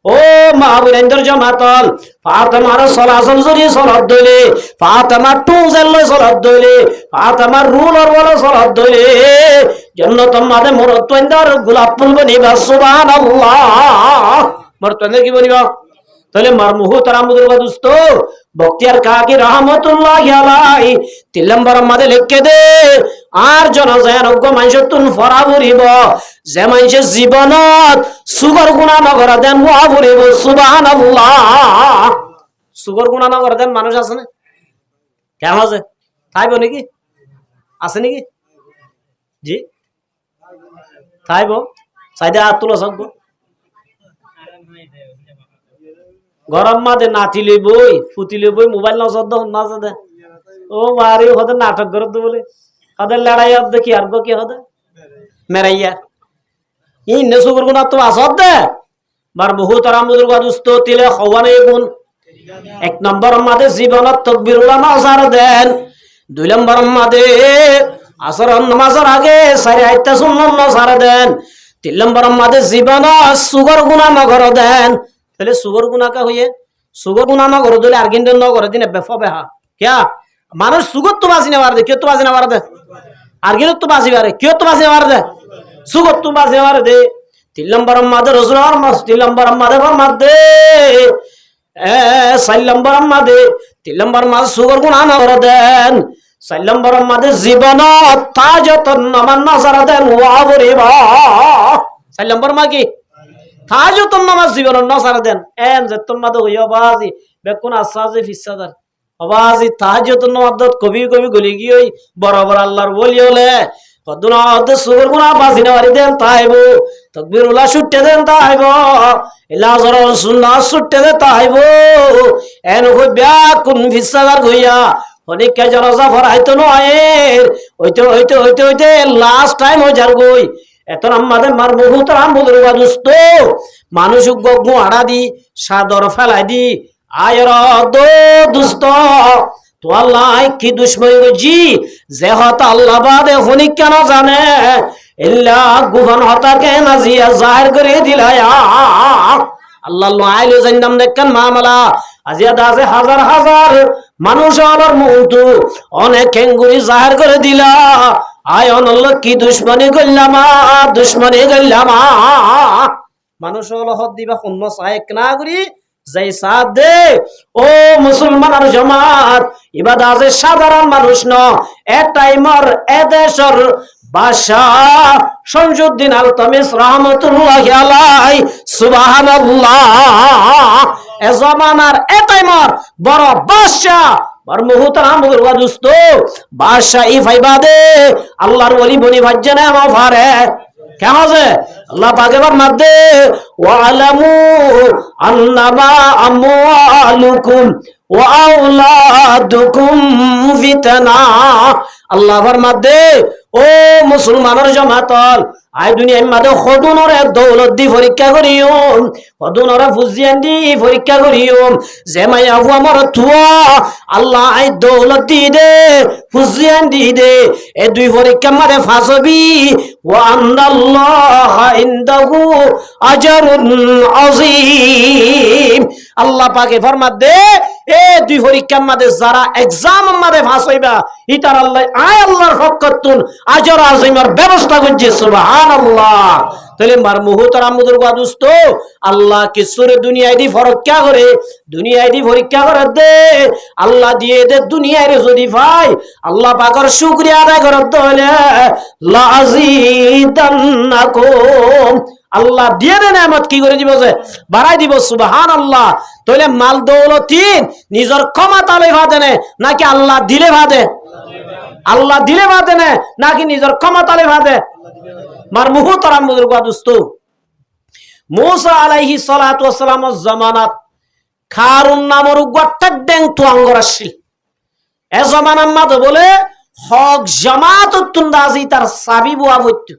ও মাহবুবেন্দর জামাতল ফাতেমার সলাসল জরি সলাত দইলে ফাতেমার টুজেল লই সলাত দইলে ফাতেমার রুলর বলে সলাত দইলে জান্নাত মাদে মরতইন্দর গোলাপ ফুল বনিবা সুবহানাল্লাহ মরতইন্দর কি বনিবা তাহলে মার মুহতারামুদের গাদুস্ত বক্তিয়ার কাকি রহমাতুল্লাহি আলাইহি 3 নম্বর মাদে লিখকে দে আর জনজান অজ্ঞ মানুষ তুন ফরা ভরিব যে মানুষ জীবনত সুগর গুণা নগর দেন হওয়া ভরিব সুবহানাল্লাহ সুগর গুণা নগর দেন মানুষ আছে না কেমন আছে থাইব নাকি আছে নাকি জি থাইব সাইদে হাত তুলো সব গরম মাদে নাচিলে বই ফুটিলে বই মোবাইল না দে ও মারি হতে নাটক করে বলে হদের লড়াই দেখি আর কি হতে মেরাইয়া ইন্নে সুগর গুণা তো আসত দে বার বহুত আরামুদুর গাদুস্ত তিলে খওয়ানে গুণ এক নম্বর মাদে জীবনত তাকবীরুল্লাহ নাজার দেন দুই নম্বর মাদে আসর নামাজের আগে সারি আইতা সুন্নাত নাজার দেন তিন নম্বর মাদে জীবন সুগর গুণা নগর দেন তাহলে সুগর গুণা কা হইয়ে সুগর গুণা নগর দিলে আর কিন্তু নগর দিনে বেফা বেহা क्या মানুষ সুগর তো বাজি না মার দে কেউ তো বাজি না মার দে আর কিন্তু তো বাজি মারে কেউ তো বাজি মার দে সুগর তো বাজি মার দে তিন নম্বর মাদে রসুলার মাস তিন নম্বর মাদে মার দে চার নম্বর মাদে তিন নম্বর মাস সুগর গুণা নগর দেন চার নম্বর মাদে জীবন তাজতন নামান নাজার দেন ওয়াবরে বা চার নম্বর মা কি তাজতন নামাজ জীবন নাজার দেন এন যে তোমাদের হইয়া বাজি বেকুন আসাজে ফিসাদার আবাজি তাহাজ্জুদ নামাজ কবি কবি গলি গিয়ে বরাবর আল্লাহর ওলি হলে কদুনা অদে সুগর গুনা বাজি না মারি দেন তাইবো তাকবীরুল্লাহ ছুটে দেন তাইবো ইলাজর সুন্নাহ ছুটে দে তাইবো এন হইবা কোন ফিসাদার গইয়া অনেককে জনাজা ফরাইতো নয়ের হইতে লাস্ট টাইম হই যার গই এত আমাদের মার বহুত রামবুদুর দোস্ত মানুষ গগু আড়া দি সাদর ফেলাই দি আয়র দো দুস্ত তো আল্লাহ কি দুশ্মনী জি যে হত আল্লাহ বাদে হনি কেন জানে ইল্লা গুফান হতাকে নাজিয়া জাহির করে দিলায়া আল্লাহ আইলো জান্নাম দেখেন মামলা আজিয়া দাসে হাজার হাজার মানুষ আবার মুতু অনেক কেঙ্গুরি জাহির করে দিলা আয় অনল্লাহ কি দুশ্মনী করলাম মানুষ হলো হদ দিবা শূন্য সাহেক না করি যাই সাথ দে ও মুসলমান আর জামাত ইবাদা আছে সাধারণ মানুষ ন টাইমার এদেশর বাদশাহ শমসুদ্দিন আলতামিস রাহমাতুল্লাহি আলাইহি সুবহানাল্লাহ এ জামানার এ টাইমার বড় বাদশাহ বার মুহতারাম বুজুর্গ দোস্ত বাদশাহ ই ফাইবাদে আল্লাহর ওলি বনি ভাজ্জানা মা ফারে কেমন আছে আল্লাহ পাকে বার মারদে ওয়ালামু আন্নামা আমওয়ালুকুম ওয়া আওলাদুকুম ফিতনা আল্লাহ বার মারদে ও মুসলমানের জামাতল আই দুনিয়ার মাঝে খদুনরে দৌলত দি পরীক্ষা করিও খদুনরে ফুজিয়ান দি পরীক্ষা করিও যে মাইয়া আমার তুয়া আল্লাহ I Daulat the they Fujian দি দে এই দুই পরীক্ষা মাঝে ফাসবি ওয়া আন্নাল্লাহ ইনদাহু আজরুন আযীম আল্লাহ পাকে ফরমাত দে এ দুই পরীক্ষার মাঝে যারা এক্সাম মাঝে ফাঁস হইবা ইতার আল্লাহ আয় আল্লাহর ফকতুন আজর আযীমের ব্যবস্থা করছে সুবহানাল্লাহ তাহলে মার মুহতারাম বুজুর্গ দোস্ত আল্লাহ কিসুরে দুনিয়ায় দি পরীক্ষা করে দুনিয়ায় দি পরীক্ষা করে দে আল্লাহ দিয়ে দে দুনিয়ায় যদি ভাই আল্লাহ পাকের শুকরিয়া আদায় করতে হলে লা আযীদান্নাকুম আল্লাহ দিয়ে দে নেয়ামত কি করে দিব যে বাড়াই দিব সুবহানাল্লাহ তাহলে মাল দৌলতিন নিজের ক্ষমতা লই ভাদে নাকি আল্লাহ দিলে ভাদে আল্লাহ দিলে ভাদে নাকি নিজের ক্ষমতা লই ভাদে মার মুহতারাম বুজুর্গ দোস্ত মুসা আলাইহিস সালাতু ওয়াস সালামের জামানাত খারুন নামের গট্টাক ডেং তুয়াঙ্গর আসছিল এ জামানার মাঝে বলে হক জামাত তুন্দাজি তার সাবি বুয়া হইতো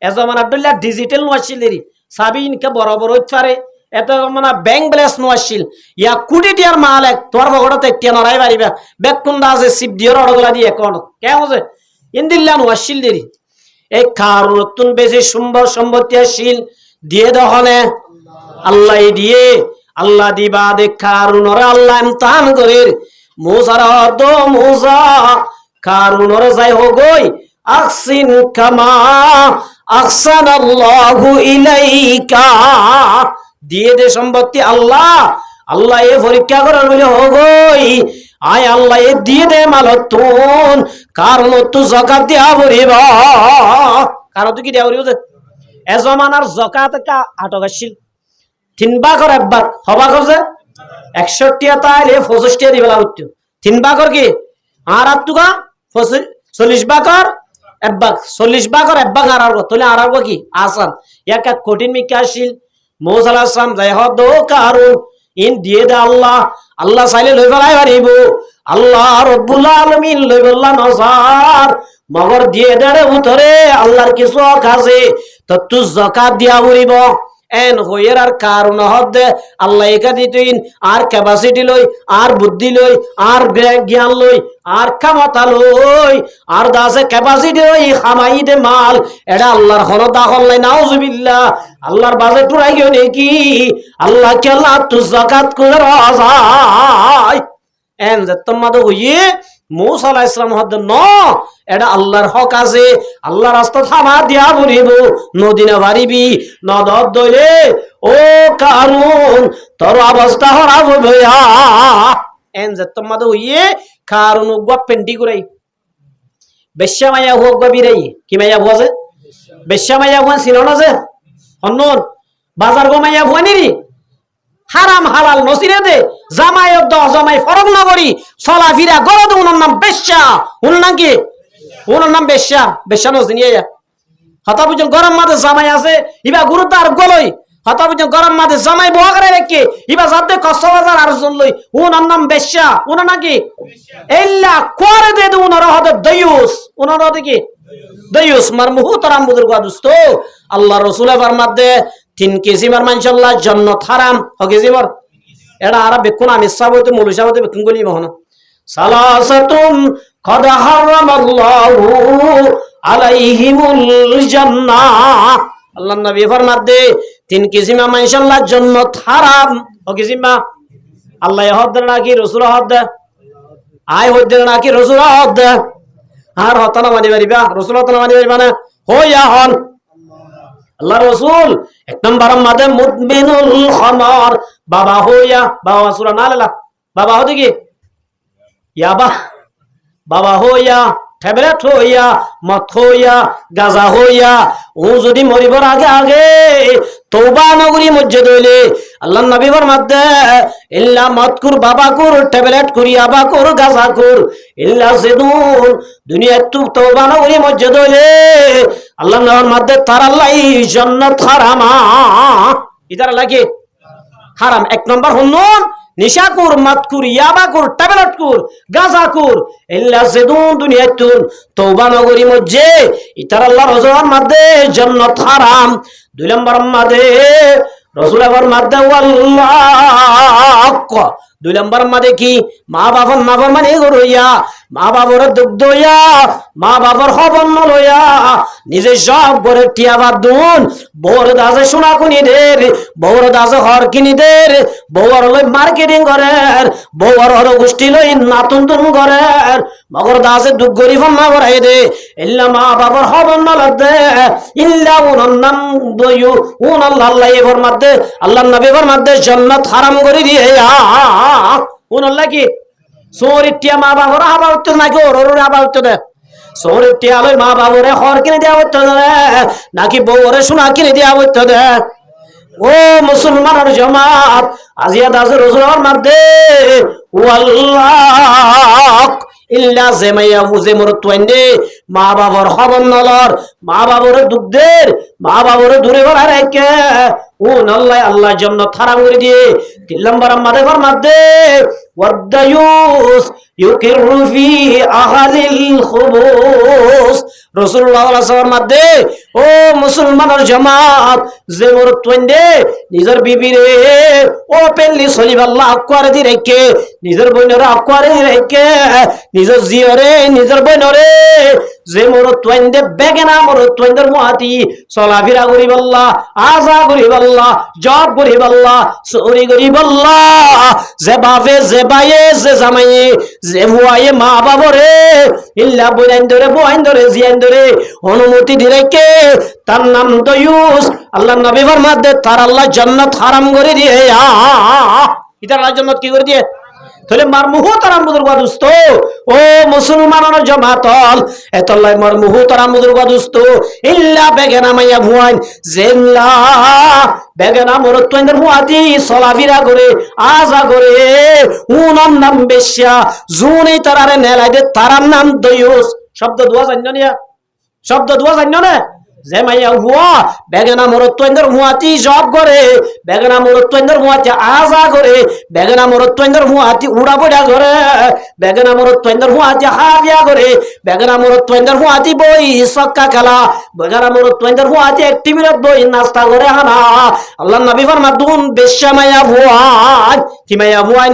এ জামানার দল্লা ডিজিটাল নোয়াছিলেরি সাবি ইনকে বরাবর হইতে পারে এত মানে ব্যাংক ব্যালেন্স নোয়াছিল ইয়া কোটি টিয়ার মালিক তোর ভগড়তে টিয়া নরাই পারিবা বেকুন্দা আছে সিপ দিয়র অডগলা দিয়ে কোন কেমন আছে ইনদিল্লা নোয়াছিল দেরি এই খারুন বেশি সুন্দর সম্পত্তি আসছিল দিয়ে দহনে আল্লাহ দিয়ে আল্লাহ দিবা দে খারুনরে আল্লাহ ইমতিহান করে মুসার দো মুসা খারুনরে যাই হগই আকসিন কামা আহসানাল্লাহু ইলাইকা দিয়ে দে সম্পত্তি আল্লাহ আল্লাহ এ পরীক্ষা করার বলে হগই আয় আল্লাহ এ দিয়ে দে মালতুন কারণ তো যাকাত দিয়া বরিবা কারণ তো কি দেওয়া বরিবা এ জমানার যাকাত কা আটকাছিল তিন ভাগর এক ভাগ হবা করছে 61 তাইলে 65 দিবেলা হইতো তিন ভাগর কি আর আতুকা 40 ভাগর এক ভাগ 40 ভাগর এক ভাগ আর তোলে আর কি আসান এক এক কঠিন মিকা আসিল মুসা আলাইহিস সালাম যাই হদ কারুন ইন দিয়ে দে আল্লাহ আল্লাহ চাইলে লই ফেলাই পারিব আল্লাহ রব্বুল আলামিন লই বললা নজার মগর দিয়ে দেড়ে উতরে আল্লাহর কিছু কাজে তো তুই যাকাত দিয়া উড়িব এন হইয়ের আর কারণ হদে আল্লাহ একা দিতেন আর ক্যাপাসিটি লই আর বুদ্ধি লই আর জ্ঞান লই আর ক্ষমতা লই আর দাসে ক্যাপাসিটি লই খামাই দে মাল এটা আল্লাহর হন দাখল নাই নাউজুবিল্লাহ আল্লাহর বাজে টুরাই গিয়ে নাকি আল্লাহ কে আল্লাহ তুই যাকাত করে রাজাই এন যে তোমাদ হইয়ে মূসা আলাইহিস সালাম হদ ন এটা আল্লাহর হক আছে আল্লাহর রাস্তা থামা দিয়া বলিব নদী না পারিবি নদত দইলে ও কারুন তোর অবস্থা খারাপ হবে এন যে তোমাদ হইয়ে কারুন গপ পেন্টি করাই বেশ্যা মাইয়া হোক গবিরাই কি মাইয়া ভোজে বেশ্যা মাইয়া ভোন ছিল না যে অন্নন বাজার গো মাইয়া ভোনিরি হারাম হালাল নসিরে দে জামাই জামাই ফরক নগরী চলাফিরা গরদ উনার নাম বেশ্যা উনার নাম কি উনার নাম বেশ্যা বেশ্যা নসিনিয়া হতা বুঝুন গরম মাঝে জামাই আছে ইবা গুরুদার গলই হতা বুঝুন গরম মাঝে জামাই বহা করে রেখে ইবা যাতে কষ্ট বাজার আর জন লই উনার নাম বেশ্যা উনার নাকি এল্লা করে দে উনার হতে দয়ুস উনার হতে কি দয়ুস মার মুহতারাম বুজুর্গ দোস্ত আল্লাহ রাসূলের ফরমাতে 3 কেজি মার মানশাল্লাহ জান্নাত হারাম হ কেজি মার এটা আর বেকুন আমি সাবতে মুলু সাবতে বেকুন গলি মহনা সালাসাতুন কদ হারামাল্লাহু আলাইহিমুল জান্নাহ আল্লাহর নবী ফরমাতে 3 কেজি মার মানশাল্লাহ জান্নাত হারাম হ কেজি মা আল্লাহ হদ নাকি রাসূল হদ আয় হদ নাকি রাসূল হদ আর হতনা মানি পারিবা রাসূল হতনা মানি পারিবা না হইয়া হন আল্লাহ রাসূল এক নম্বর মাদে মুদমিনুল খামার বাবা হইয়া বাবা সূরা নালা বাবা হদি কি ইয়াবা বাবা হইয়া ট্যাবলেট হইয়া মদ হইয়া গাঁজা হইয়া ও যদি মরিবার আগে আগে তওবা নগরী মসজিদ হইলে আল্লাহর নবী ফরমাতে ইল্লা মদকুর বাবাকুর ট্যাবলেট করি আবাকুর গাঁজা কুর ইল্লা জিদুন দুনিয়াত তওবা নগরী মসজিদ হইলে আল্লাহর নবীর মধ্যে তার আল্লাহ জান্নাত হারামা ইদার লাগে হারাম এক নম্বর হুন্নুন নিশাকুর মাতকুর ইয়াবাকুর ট্যাবলেটকুর গাঁজাকুর ইল্লা জিদুন দুনিয়াতুন তওবা নগরী মধ্যে ইতার আল্লাহ রাসূলের মধ্যে জান্নাত হারাম 2 নম্বর মধ্যে রাসূলের মধ্যে ওয়াল্লাহ 2 নম্বর মধ্যে কি মা বাবার নাফরমানি করিয়া মা বাবার দুগ্ধ হইয়া মা বাবার খবর লইয়া নিজে সব করে টিয়াবার দুন বউর দাসে সোনা কুনি দের বউর দাসে হর কিনি দের বউর লই মার্কেটিং করের বউর হর গোষ্ঠী লই নাতুন তুন করের মগর দাসে দুঃখ গরিব না করাই দে ইল্লা মা বাবার খবর না লাগদে ইল্লা উনার নাম দয়ু উন আল্লাহ এর মধ্যে আল্লাহর নবীর মধ্যে জান্নাত হারাম করে দিয়ে উন আল্লাহ কি সোরিটিয়া মা বাবার আবা উত্তর নাকি ওর আবা উত্তর দে সোরিটিয়া লই মা বাবরে হর কিনে দেওয়া উত্তর দে নাকি বউরে সোনা কিনে দেওয়া উত্তর দে ও মুসলমানের জামাত আজিয়া দাস রাসূলের মধ্যে ওয়াল্লাহ ইল্লা জামাইয়া বুঝে মর তোইন্দে মা বাবার খবর নলর মা বাবার দুধের মা বাবার দূরে বড় রেখে ও আল্লাহ আল্লাহ জান্নাত হারাম করে দিয়ে 3 নম্বর আমাদের মধ্যে ওয়াদায়ুস ইউকিরু ফি আহলিল খুবুস রাসূলুল্লাহ সাল্লাল্লাহু আলাইহি ওয়াসাল্লাম মধ্যে ও মুসলমানের জামাত যে মর তোইন্দে নিজের বিবিরে ওপেনলি সলিব আল্লাহ করে দি রেখে নিজের বইনরে আকরে দি রেখে নিজের জিয়রে নিজের বইনরে যে মর তোইন্দে বেগেনা মর তোইন্দের মুহাতি চলাফেরা করিব আল্লাহ আজা করিব আল্লাহ জব করিব আল্লাহ চুরি করিব আল্লাহ যে বাপে যে বাইয়ে যে জামাইয়ে যে ভুয়ায়ে মা বাবরে ইল্লা বইন ধরে জিয়ান ধরে অনুমতি দিরেকে তার নাম দয়ুস আল্লাহর নবী ফরমাতে তার আল্লাহ জান্নাত হারাম করে দিয়ে ইতার আল্লাহ জান্নাত কি করে দিয়ে তাহলে মার মুহতারাম বুজুর্গ দোস্ত ও মুসলমানের জামাতল এতলাই মার মুহতারাম বুজুর্গ দোস্ত ইল্লা বেগেনা মাইয়া ভুয়ান জেল্লা বেগেনা মরত্বইন্দের মুয়াতি সলাফিরা করে আজা করে উনার নাম বেশ্যা জুনি তারারে নেলাই দে তারার নাম দয়ুস শব্দ দুয়া জান্য নিয়া শব্দ দুয়া জান্য না যে মাইয়া হুয়া বেগনা মরত্বেন্দ্র হুয়াতি জব করে বেগনা মরত্বেন্দ্র হুয়াতি আজা করে বেগনা মরত্বেন্দ্র হুয়াতি উড়া বড়া করে বেগনা মরত্বেন্দ্র হুয়াতি হাবিয়া করে বেগনা মরত্বেন্দ্র হুয়াতি বই সক্কা খেলা বেগনা মরত্বেন্দ্র হুয়াতি একটি মিনিট বই নাস্তা করে হানা আল্লাহ নবী ফরমাতুন বেশ্যা মাইয়া হুয়ান কি মাইয়া হুয়ান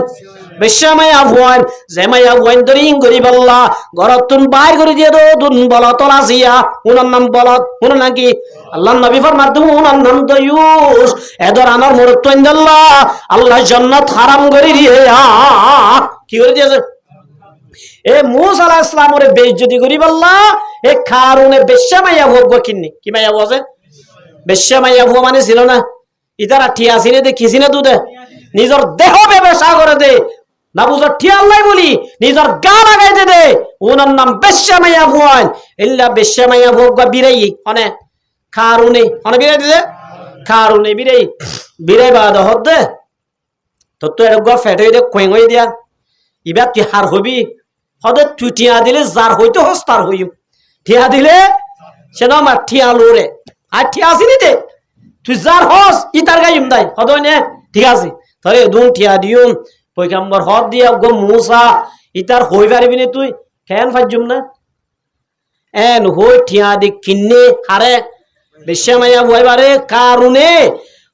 বেশ্যা মাইয়া হুয়ান যে মাইয়া হুয়ান দরিং গরিব আল্লাহ গরতুন বাইর করে দিয়ে দো দুন বলতল আসিয়া উনার নাম বলত উনার নাকি আল্লাহ নবী ফরমাতুন উনার নাম দয়ুস এদর আমার মরত্বেন্দ্র আল্লাহ জান্নাত হারাম করে দিয়ে কি করে দিয়েছে এ মূসা আলাইহিস সালামের বেইজ্জতি করি আল্লাহ এ কারণে বেশ্যা মাইয়া ভোগ কিন্নি কি মাইয়া বসে বেশ্যা মাইয়া ভোগ মানে ছিল না ইতারা ঠিয়া ছিনে দে খিসিনে দুধে নিজের দেহ ব্যবসা করে দে না বুঝো ঠিয়া আল্লাহ বলি নিজের গা লাগাইতে দে ওনার নাম বেশ্যা মাইয়া ভোগ ইল্লা বেশ্যা মাইয়া ভোগ বিরাই মানে কারণে মানে বিরাই দিছে কারণে বিরাই বিরাই বাদ হদে তো তো এর গো ফেট হই দে কইং হই দিয়া ইবা তুই হার হবি হদে তুই টিয়া দিলে যার হইতো হস্তার হইম টিয়া দিলে সেটা আমার টিয়া লোরে আর টিয়া আসিনি দে তুই যার হস ই তার গাইম দাই হদ নে ঠিক আছে তাহলে দুন টিয়া দিউম পয়গম্বর হদ দিয়া গো মূসা ইতার হই পারবি না তুই কেন ফাজুম না এন হই টিয়া দি কিন্নে হারে বেশ্যা মাইয়া বইবারে কারণে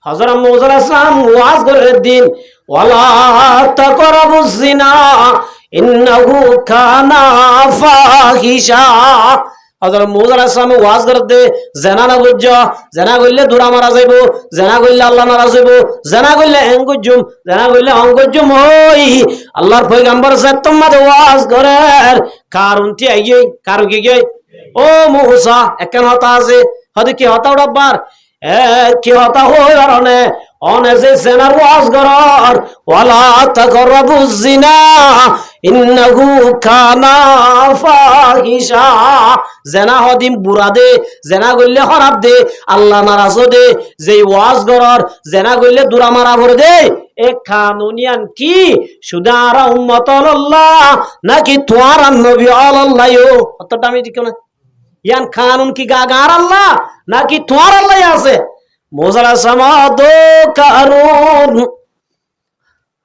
হযরত মূসা আলাইহিস সালাম ওয়াজ করে দিন ওয়ালা তাকরাবুজ জিনা ইন্নাহু কানা ফাহিশা হযরত মূসা আলাইহিস সালাম ওয়াজ করতে জানা না বুঝ জানা কইলে দূরা মারা যাইবো জানা কইলে আল্লাহ নারাজ হইবো জানা কইলে এঙ্গুজুম জানা কইলে অঙ্গুজুম হই আল্লাহর পয়গম্বর সাহেব তোমাদের ওয়াজ করেন কারণটি আইয়ে কারণ কি গই ও মূসা একখান হতা আছে হতে কি হতা উড়াবার কি হতা হই কারণে অনে যে জেনার ওয়াজ করার ওয়ালা তাকরাবুজ জিনা ইন্নাহু কানা ফাহিশা জেনা হদিম বুড়া দে জেনা কইলে খারাপ দে আল্লাহ নারাজ দে যে ওয়াজ করার জেনা কইলে দুরা মারা ভরে দে এ কানুনিয়ান কি সুদারা উম্মতন আল্লাহ নাকি তোয়ার নবী আল্লাহ অতটা আমি ঠিক না ইয়ান কানুন কি গাগার আল্লাহ নাকি তোয়ার আল্লাহ আছে মোজারা সমাদ কারুন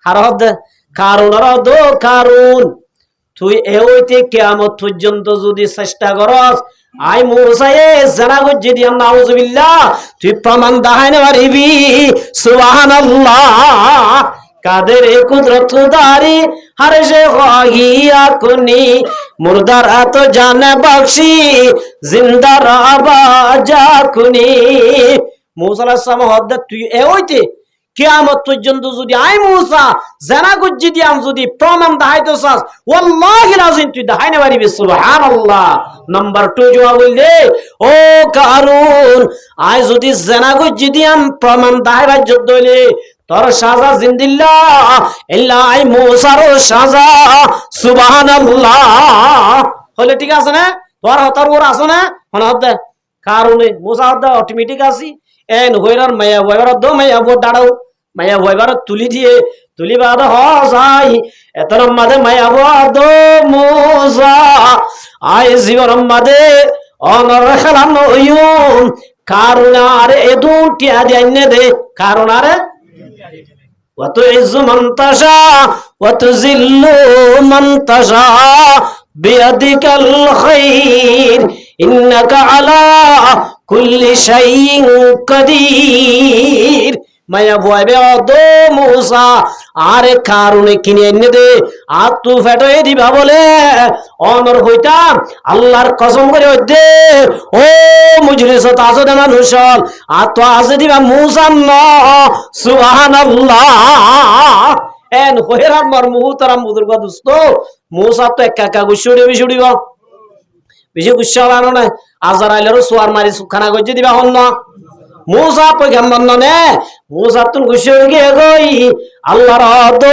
হারদ কারুন রদ কারুন তুই এওইতে কিয়ামত পর্যন্ত যদি চেষ্টা করস আই মূসা এ জানা গজ্জি দিয়া নাউজুবিল্লাহ তুই প্রমাণ দেখাইতে পারবি সুবহানাল্লাহ কাদের কুদরত দারি হর সে খাহিয়া কুনি মুর্দার আত জানে বখশি জিন্দা রাবা যা কুনি মূসা আলাইহিস সালাম হদ তুই এওইতে কিয়ামত পর্যন্ত যদি আই মূসা জানা গজ্জি দিয়াম যদি প্রমাণ দেখাইতে চাস ওয়াল্লাহি লাযিম তুই দেখাইতে পারবি সুবহানাল্লাহ নাম্বার 2 জবাব বললে ও কারুন আই যদি জানা গজ্জি দিয়াম প্রমাণ দেখাইবার যুদ্ধ হইলে তোর সাজা জিন্দিল্লাহ ইল্লা আই মূসার সাজা সুবহানাল্লাহ হলে ঠিক আছে না তোর হতার ওর আছে না হন হদ কারণে মূসা হদ অটোমেটিক আসি এন হইরার মায়া ওইবার দো মায়া বো দাঁড়াও মায়া ওইবার তুলি দিয়ে তুলি বাদ হসাই এতর মাদে মায়া বো দো মূসা আই জীবন মাদে অনর খেলাম নয়ুম কারণারে এদুন টিয়া দিয়াইনে দে কারণারে وتعز من تشاء وتذل من تشاء بيدك الخير إنك على كل شيء قدير মায়া ভয়বে দো মূসা আরে কারণে কিনে এনে দে আর তু ফেটে দিবা বলে অনর হইতাম আল্লাহর কসম করে দে ও মুজলিস তাজদে মানুষ আর তো আজ দিবা মূসা ন সুবহানাল্লাহ এন হইরার মর মুহতারাম বুজুর্গ দোস্ত মূসা তো একা একা গুছড়িব বেশি গুছালানো না আজরাইলেরও সোয়ার মারি সুখানা গজে দিবা হন না মূসা পয়গম্বর নে মূসা তুন খুশি হয়ে গই আল্লাহর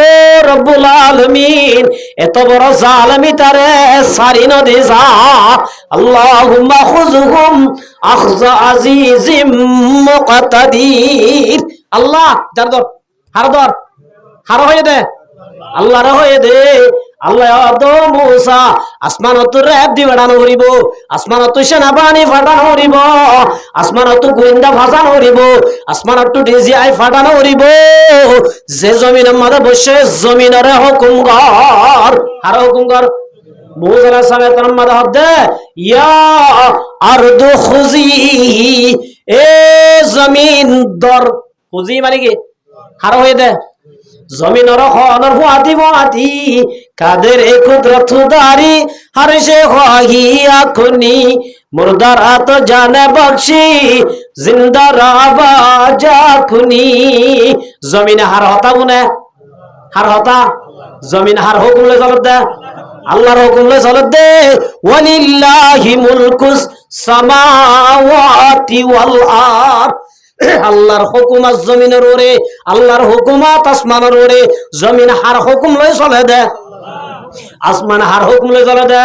রব্বুল আলামিন এত বড় জালিমি তারে সারি ন দিসা আল্লাহুম্মা খুযহুম আখযা আজিজিম মুকতাদির আল্লাহ জারদর হারদর হার হয়ে দে আল্লাহর হয়ে দে আল্লাহ আদো মুসা আসমানত র্যাব দি বাড়ানো করিব, আসমানত সেনাবাহিনী ফাটানো করিব, আসমানত গোয়েন্দা ভাসানো করিব, আসমানত ডিজিআই ফাটানো করিব। যে জমিনের মাঝে বসে জমিনের হুকুম কর, আর হুকুম কর। মুসা আলাইহিস সালাম মাঝে হদে ইয়া আরদু খুজি, এ জমিন দর, খুজি মানে কি হার হয়ে দে, জমিনের হনর হুয়াতি হুয়াতি কাদের কুদরত দারি হর সে খাহিয়া খুনি মুর্দার আত জানে বখশি জিন্দা রাবা যা খুনি। জমিন হার হতা গুনে, হার হতা জমিন হার হুকুম লে চলত দে, আল্লাহর হুকুম লে চলত দে। ওয়ালিল্লাহি মুলকুস সামাওয়াতি ওয়াল আরদ, আল্লাহর হুকুমাত জমিনের ওরে, আল্লাহর হুকুমাত আসমানের ওরে। জমিন হার হুকুম লই চলে দে, আসমান হার হুকুম লই চলে দে।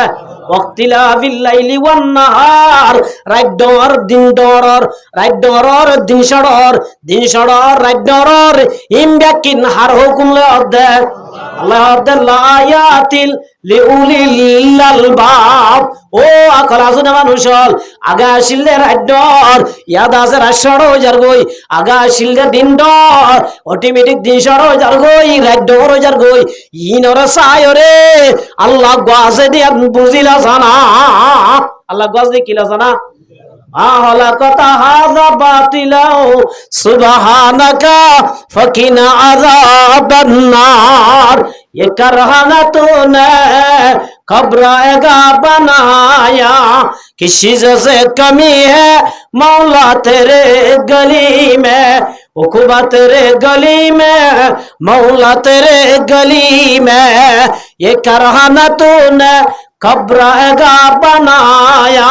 ওয়াক্তিলা বিল্লাইলি ওয়ান নাহার, রাত ডর দিন ডরর, রাত ডরর দিন সড়র, দিন সড়র রাত ডরর। ইমবাকিন হার হুকুম লই দে, আল্লাহ দে লায়াতিল লিউলিল আলবাব। ও আকল আসুন মানুষ হল আগা আসিলে রাত ডর, ইয়াদ আছে রাত সড় যার গই, আগা আসিলে দিন ডর, অটোমেটিক দিন সড় যার গই, রাত ডর যার গই। ইনর সায়রে আল্লাহ গাছে দিয়া বুঝিলা জানা, আল্লাহ গাছ দিয়ে কিলা জানা। আহলাকাতা হাযা বাতিলাও সুবহানাকা ফাকিনা আযাবান নার। ये करहाना तूने घबराएगा बनाया, किस चीज से कमी है मौला तेरे गली में, उखुबा तेरे गली में मौला तेरे गली में। ये करहाना तूने घबराएगा बनाया।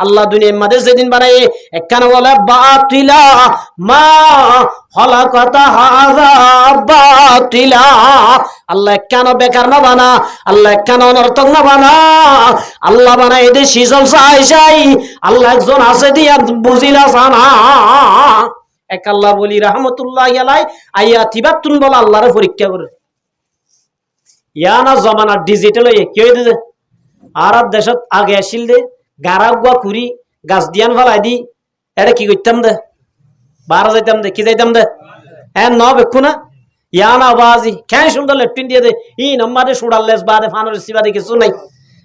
আল্লাহ দুনিয়ার মধ্যে যেদিন বানায় একখানে বলে বাতিলা মা খলাকাতা হাযা বাতিলা। আল্লাহ একখানে বেকার না বানা, আল্লাহ একখানে অনর্থক না বানা, আল্লাহ বানায় এদের সিজল চাই চাই। আল্লাহ একজন আছে দিয়া বুঝিলা জানা। এক আল্লাহ বলি রহমতুল্লাহি আলাইহি আইয়া তিবাতুন বলা আল্লাহর পরীক্ষা করে ইয়ানা জমানা ডিজিটাল হয়ে কি হয়ে দিছে। আর দেশত আগে আসিল দে গারাগুয়া কুড়ি গাছ দিয়ান ফেলাই দি, এটা কি করতাম দে বারা যাইতাম দে, কি যাইতাম দে হ্যাঁ ন বেক্ষু না ইয়ানা বাজি কেন সুন্দর লেফটিন দিয়ে দে ই নম্বরে সুড়াল্লেস বাদে ফানোর সিবাদে কিছু নাই।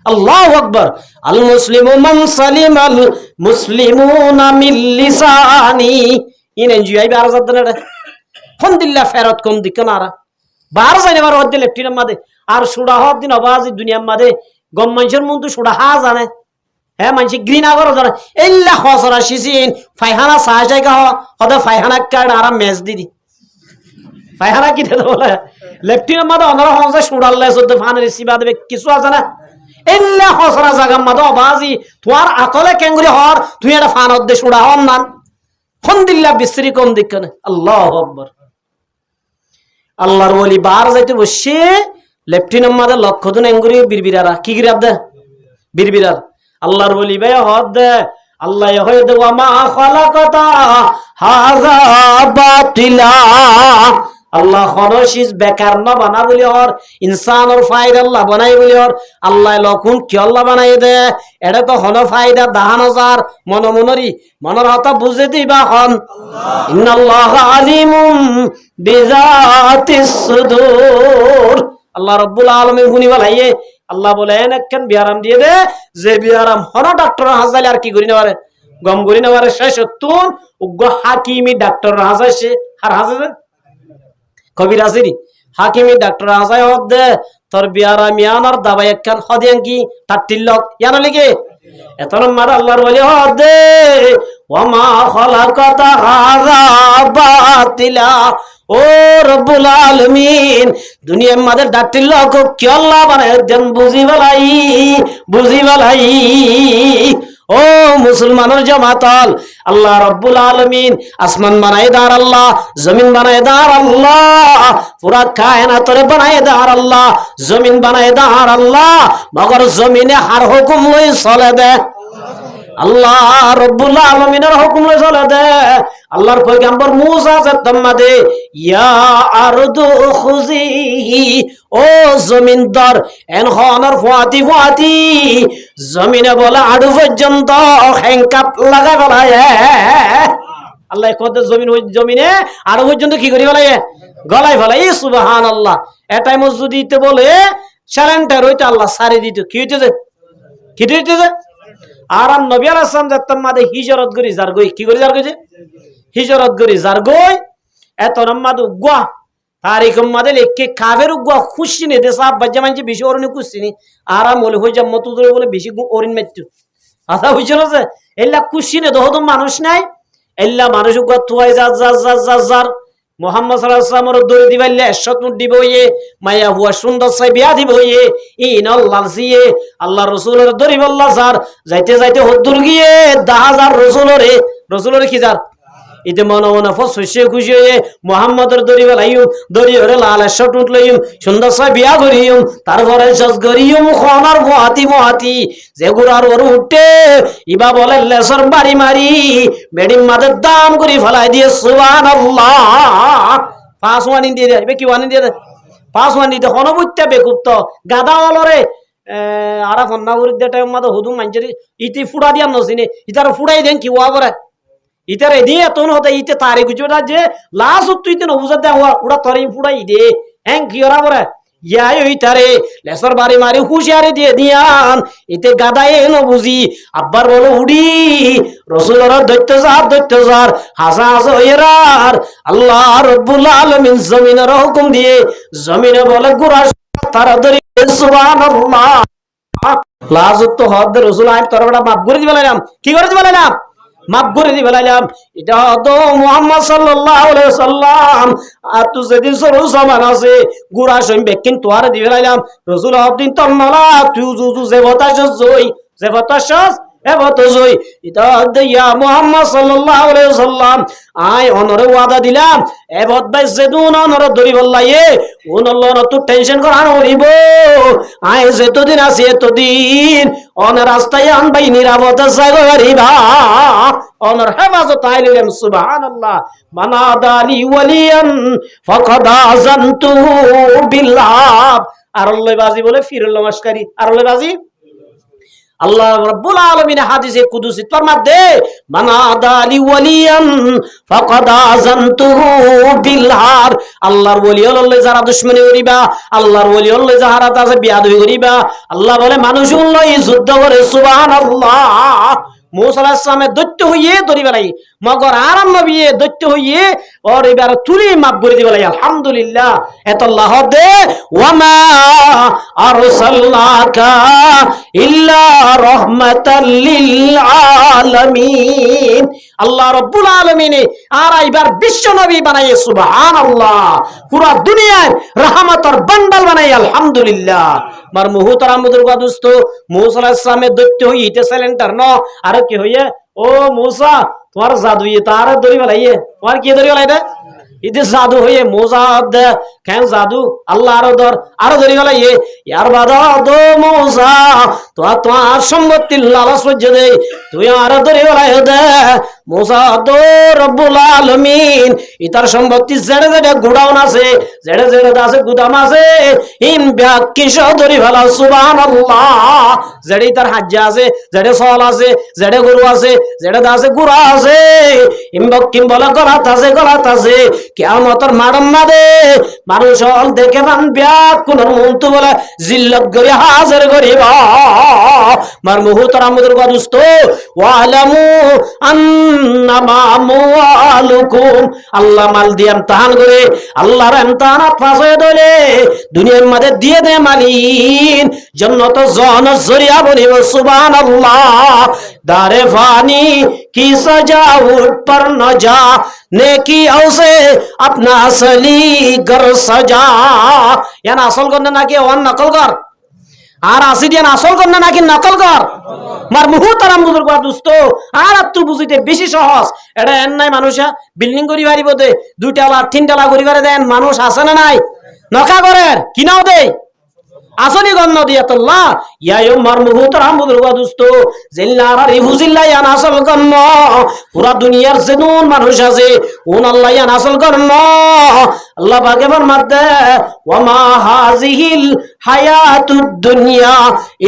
আল্লাহু আকবার। আল মুসলিমু মান সালিমাল মুসলিমুনা মিন লিসানি। ইন এনজিআই বারা যাদ না ফোন দিল্লা ফেরত কম দিকনারা বারা যাইনে বার হদ্দে লেফটিনের মাদে আর সুড়া হদ দিন আবাজি দুনিয়ার মাদে গম মানুষের মন তো সুড়া হা জানে হ্যাঁ মানুষ ঘৃণা করো ধরে এইলা খসরা শিশিন ফাইহানা সাহা জায়গা হদে ফাইহানা কার্ড আরাম ম্যাচ দিদি ফাইহানা কি দেবে বলে লেফটিনের মাদে অনারা হংসা সুড়াল্লে চোদ্দ ফানের সিবা দেবে কিছু আছে না। এইলা খসরা জায়গা মাদে অবাজি তোমার আকলে কেঙ্গুরি হর তুই একটা ফানত দে সুড়া হন নান ফোন দিল্লা বিশ্রী কম দিক কেন। আল্লাহু আকবার। আল্লাহর ওলি বার যাইতে বসে লেফটিনের মাদে লক্ষ দিন এঙ্গুরি বিরবিরারা কি গিরাব দে বিরবিরার। আল্লাহর ওলি ভাই হদ দে আল্লাহ হয়ে দে ওয়া মা খালাকাতা হাযা বাতিলা। আল্লাহ খনশিস বেকার না বানা বলি হর ইনসানর ফায়দা আল্লাহ বানাই বলি হর আল্লাহ লকুন কি আল্লাহ বানাই দে এটা তো হন ফায়দা দাহান হাজার মনমনরি মনের হতা বুঝে দিবা হন। ইন্নাল্লাহ আলিমুম বিজাতিস সুদূর। আল্লাহ রব্বুল আলামিন গুনি বলাইয়ে আল্লাহ বলেন একখান বিয়ারাম দিয়ে দে যে বিয়ারাম হন ডাক্তার হাজালে আর কি করি নেওয়ারে গম করি নেওয়ারে শেষ তুন উগ্র হাকিমি ডাক্তার হাজাইছে আর হাজার কবির আসিরি হাকিমি ডাক্তার হাজাই হদ দে তোর বিয়ারাম ইয়ানার দাবাই একখান হদিয়ান কি তার তিল্লক ইয়ানা লিখে এত নম্বর আল্লাহর বলি হদ দে ওয়া মা খালাকাতা হাযা বাতিলা। ও রব্বুল আলামিন দুনিয়ার মাঝে ডাক্তার লোক কি আল্লাহ বানায় দেন বুঝি বলাই। ও মুসলমানের জামাতাল আল্লাহ রব্বুল আলামিন আসমান বানায় দার আল্লাহ, জমিন বানায় দার আল্লাহ, পুরা কায়নাতরে বানায় দার আল্লাহ, জমিন বানায় দার আল্লাহ, মগর জমিনে হার হুকুম লই চলে দে। আল্লাহ রব্বুল আলামিনের হুকুম চলে দে আল্লাহর পয়গম্বর মূসা জাত্তামাদে ইয়া আরদু খুজি ও জমিন দর এনহনার ফাতি জমিনে বলে আড়ু পর্যন্ত হ্যাংকাপ লাগা গলায় আল্লাহ কত জমিনে আড়ু পর্যন্ত কি করি গলায় গলায় ফেলাই সুবহানাল্লাহ এটাই মসজিদে বলে স্যালেন্টার হইতে আল্লাহ সারি দিত কি হইতেছে কি হইতেছে আর নবী আলাইহিস সালাম যাত্তাম মাদে হিজরত করি যার গই কি করি যার গই হিজরত করি যার গই এত নামাদ উগা তারিখ মাদে লেখকে কাবের উগা খুশি নে দেশা বাজ্জা মানছে বেশি অরনি খুশি নি আরাম হলে হই যা মতো ধরে বলে বেশি অরিন মাইতো আদা বুঝলো যে এলা খুশি নে দহদ মানুষ নাই এলা মানুষ উগা তুয়াই যা মোহাম্মদ সাল্লাল্লাহু আলাইহি ওয়াসাল্লামের দড়ি দিবাইলে শত দিব ইয়ে মায়া হুয়া সুন্দর সাই বিয়া দিব ইয়ে ইনাল্লাহ সিয়ে আল্লাহ রাসূলের দড়ি বল্লা স্যার যাইতে যাইতে হদ্দুর গিয়ে 10000 রাসূলের কি যার ইতে মনে মনে ফসে খুশি হয়ে মোহাম্মদের দড়ি বলাইম দড়ি ওরে লাল শট উঠলাইম সুন্দর সাই বিয়া করিম তারপরে সস করিম খনার মহাতি যে গুড়ার ওর উঠে ইবা বলে লেসর বাড়ি মারি বেডিম মাদের দাম করি ফেলাই দিয়ে সুবহানাল্লাহ 5 ওয়ানি দিয়ে দেয় কি ওয়ানি দিয়ে দেয় 5 ওয়ানি দিতে হনবুত্তা বেকুপ্ত গাদা অলরে আরা ফন্নাবুর দে টাইম মাদ হুদুম মানজরি ইতি ফুড়া দিয়া নসিনে ইতার ফুড়াই দেন কি ওয়া করে ইতার এদিয়ে তোন হতে ইতে তারে গুজরা যে লাস্ট তুই তে নবুজা দে উড়া তরে ফুড়াই দে হ্যাং কি ওরা করে ইয়াই ওই তারে লেসর বাড়ি মারি হুশিয়ারি দিয়ে দিয়ান ইতে গাদায় এনো বুঝি আব্বার বলো উড়ি রসুলের দৈত্য যার হাসা হাসা হইরার আল্লাহ রব্বুল আলামিন জমিনের হুকুম দিয়ে জমিনে বলে গুড়া তাড়াতাড়ি সুবহানাল্লাহ লাজত তো হদ রসুল আইন তরবাটা মাফ করে দিবেলাম কি করে দিবেলাম মাফ করে দিবেলাম এটা তো মুহাম্মদ সাল্লাল্লাহু আলাইহি সাল্লাম আর তুই যেদিন সরু সামান আছে গুড়া সইম বেকিন তোয়ার দিবেলাম রসুল হদিন তন্নলা তুই জুজু যে বতাস জই যে বতাস এবাতো জই এটা দিয়া মুহাম্মদ সাল্লাল্লাহু আলাইহি সাল্লাম আই অনরে ওয়াদা দিলাম এবাত ভাই যেদুন অনর ধরি বললাইয়ে ওনল্লাহ তো টেনশন করা হইব আই যেতদিন আছে এতদিন অনর রাস্তায় আন ভাই নিরাপদ সাগরিবা অনর হেফাজত আইলিম সুবহানাল্লাহ মানাদালি ওয়ালিয়ান ফাকাদ আযানতু বিল্লাহ আর আল্লাহ বাজি বলে ফিরল মাসকারি আর আল্লাহ বাজি আল্লাহ রাব্বুল আলামিন হাদিসে কুদসি ফরমাতে মানাদালি ওয়ালিয়ান ফাকাদ আযানতুহু বিলহার আল্লাহর ওলি আল্লাহ যারা দুশমনী করিবা আল্লাহর ওলি আল্লাহ যারা তাছে বিয়াদবি করিবা আল্লাহ বলে মানুষ উল্লাই যুদ্ধ করে সুবহানাল্লাহ मूसा अलैहिस सलाम दৈত্য হইয়ে দড়ি বেলাই মগর আরাম নবী দৈত্য হইয়ে और এবার তুলি মাপ করে দি বেলাই আলহামদুলিল্লাহ এত আল্লাহ দে ওয়ামা আরসালনাকা ইল্লা রাহমাতাল লিল আলামিন আল্লাহ রাব্বুল আলামিন আর এবার বিশ্ব নবী বানায়ে সুবহানাল্লাহ পুরো দুনিয়ার রহমতের বান্ডাল বানায়ে আলহামদুলিল্লাহ মার মুহতারাম বুজুর্গ দোস্ত मूसा अलैहिस सलाम দৈত্য হইতে সিলেন্ডার ন আর কি হইয়ে ও मूसा তোমার জাদু ইয়ে তার দড়ি বলাইয়ে তোমার কি দড়ি বলাইদে ইদে জাদু হইয়ে मूसा দে কেন জাদু আল্লাহ আরো দড়ি বলাইয়ে ইয়ার বাদা দো मूसा তোমার সম্পত্তি লালচ সহ্য দে তুই আর দড়ি বলাই দে मूसा দো রব্বুল আলামিন ইতার সম্পত্তি জেড়ে জেড়ে গুডাউন আছে জেড়ে জেড়ে আছে গুদাম আছে ইন ব্যাকি দড়ি বলা সুবহানাল্লাহ জেড়ে তার হাজ্জ আছে জেড়ে সল আছে জেড়ে গরু আছে জেড়ে আছে গুড়া আছে ইমবকিম বলা গলাত আছে কিয়ামতের মাডম মাদে মানুষ হল দেখে মান ব্যাক কোন মন্ত বলে জিল্লত করে হাজির করিবা মার মুহতারাম মুদুরগা দোস্ত ওয়ালামু আন্নামা মুআলুকুম আল্লাহ মাল দিয়ে ইমতিহান করে আল্লাহর ইমতিহানাত পাস হয়ে দলে দুনিয়ার মধ্যে দিয়ে দে মালিন জান্নাত জান্নাত জরিয়া বনিব সুবহানাল্লাহ দারে ফানি की सजा उठ पर न जा नेकी औसे अपना असली घर सजा यानी আসল করনা নাকি ওয়ান নকল কর আর আসিদিয়ান আসল করনা নাকি নকল কর মার মুহতারাম বুজুর্গ দোস্ত আর তুই বুঝিতে বেশি সহজ এটা এন নাই মানুষা বিল্ডিং করি পারিব দে দুইটা লা তিনটা লা করি করে দেন মানুষ আছে না নাই নকা করে কিনাও দে আসলি গণ্য দিয়াতুল্লাহ ইয়া মারমুহুত রাহমুদুল ওয়াদুস্ত জিল্লারা রিফুজিল্লাহ ইয়ান আসল গণ্য পুরা দুনিয়ার যেনুন মানুষ আছে উন আল্লাহ ইয়ান আসল গণ্য আল্লাহ পাকে ফরমাতে ওয়া মা হাযিহিল হায়াতুদ দুনিয়া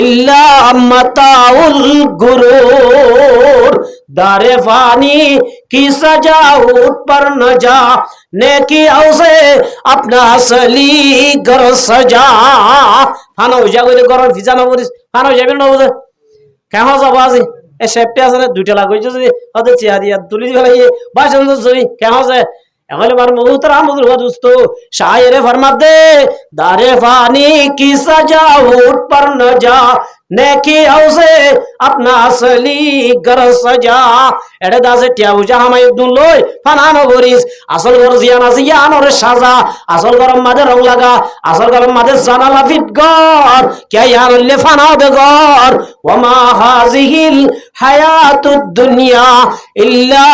ইল্লা মাতাউল গুরুর দারে ফানি की सजा उठ पर न जा नेकी औसे अपना असली घर सजा ফানো যা কইলে গরম ভিজা না বলিস ফানো যাবে না বুঝে কেমন যাব আজি এ সেফটি আছে দুইটা লাগইছে যদি ওদের চেয়া দিয়া তুলি ফেলাই বাসন জরি কেমন আছে এমন মার মুহূর্ত রামুদুর দোস্ত শায়ের ফরমাত দে দারে ফানি কি সজা উঠ पर न जा नेकी औसे अपना असली घर सजा एडे दासे टिया उजा हामाय दुन लय फानानो बरिस আসল ঘর জিয়ান আছে ইয়ানোর সাজা আসল ঘর মাঝে রং লাগা আসল ঘর মাঝে জানালা ফিট ঘর কে ইয়ানলে ফানাও বে ঘর ওমা হাযিহিল হায়াতুদ দুনিয়া ইল্লা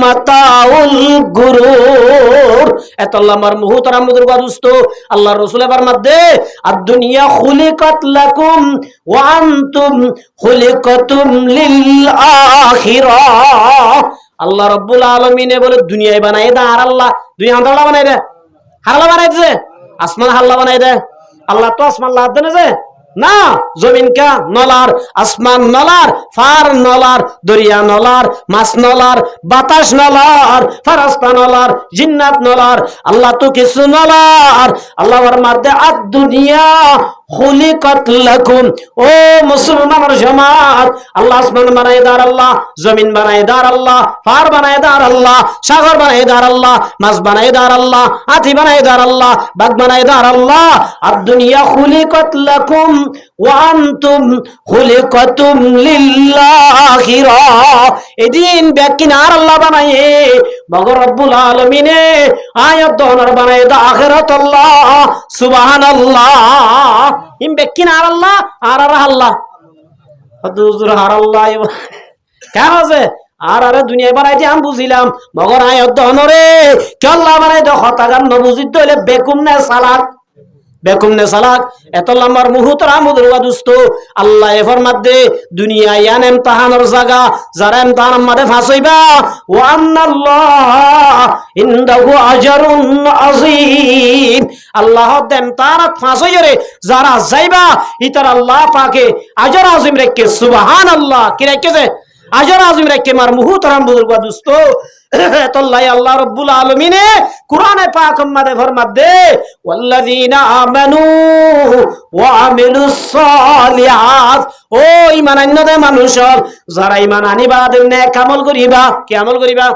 মাতাউল গুরুর এতল্লা মার মুহতারাম মুদুর দোস্ত আল্লাহর রাসূলের ফরমাত দে আদ দুনিয়া খুলিকাত লাকুম ওয়া আনতুম খুলিকাতুম লিল আখিরাহ আল্লাহ রাব্বুল আলামিনে বলে দুনিয়ায় বানায় দা আর আল্লাহ দুনিয়া হাল্লা বানায় দে হাল্লা বানায় দে আসমান হাল্লা বানায় দে আল্লাহ তো আসমান লাদ দেন যে না জমিন কা নলার আসমান নলার ফার নলার দরিয়া নলার মাছ নলার বাতাস নলার ফেরেশতা নলার জিন্নাত নলার আল্লাহ তো কিছু নলার আল্লাহর মাঝে আদ দুনিয়া খুলিকাত লাকুম ও মুসলমানের জামাত আল্লাহ আসমান বানায় দার আল্লাহ জমিন বানায় দার আল্লাহ ফার বানায় দার আল্লাহ সাগর বানায় দার আল্লাহ মাছ বানায় দার আল্লাহ হাতি বানায় দার আল্লাহ বাঘ বানায় দার আল্লাহ আদ দুনিয়া খুলিকাত লাকুম ওয়া আনতুম খুলিকাতুম লিল আখিরাহ এদিন বেকিনার আল্লাহ বানায় মগর রব্বুল আলামিনে আয়াত দহনার বানায় দা আখিরাত আল্লাহ সুবহানাল্লাহ ইম বেকিনার আল্লাহ আর আল্লাহ হুজুর আর আল্লাহ কেন আছে আর আরে দুনিয়ায় বানাইতে আমি বুঝিলাম মগর আয়াত দহনরে কে আল্লাহ বানাই দে হতাগান ন বুঝিত হইলে বেকুম না সালাক বেকুম নে সালাক এত লম্বার মুহূর্তরা মুদুর দোস্ত আল্লাহ এ ফরমাত দে দুনিয়া ইয়ান ইমতিহানের জায়গা যারা ইমতিহান মাঝে ফাঁসইবা ওয়া আন্নাল্লাহ ইনদাহু আজরুন আযীম আল্লাহ দেন তারা ফাঁসইরে যারা যাইবা ইতার আল্লাহ পাকে আজর আযীম রেখে সুবহানাল্লাহ কি রেখেছে আজর আযীম রেখে মার মুহূর্তরা মুদুর দোস্ত তোল্লাই আল্লাহ রাব্বুল আলামিনে কুরআনে পাক মধ্যে ফরমাত দে ওয়াল্লাযিনা আমানু ওয়া আমিলুস সালিহাত ও ঈমান আনতে মানুষ যারা ঈমান আনিবা নেক আমল করিবা কি আমল করিবা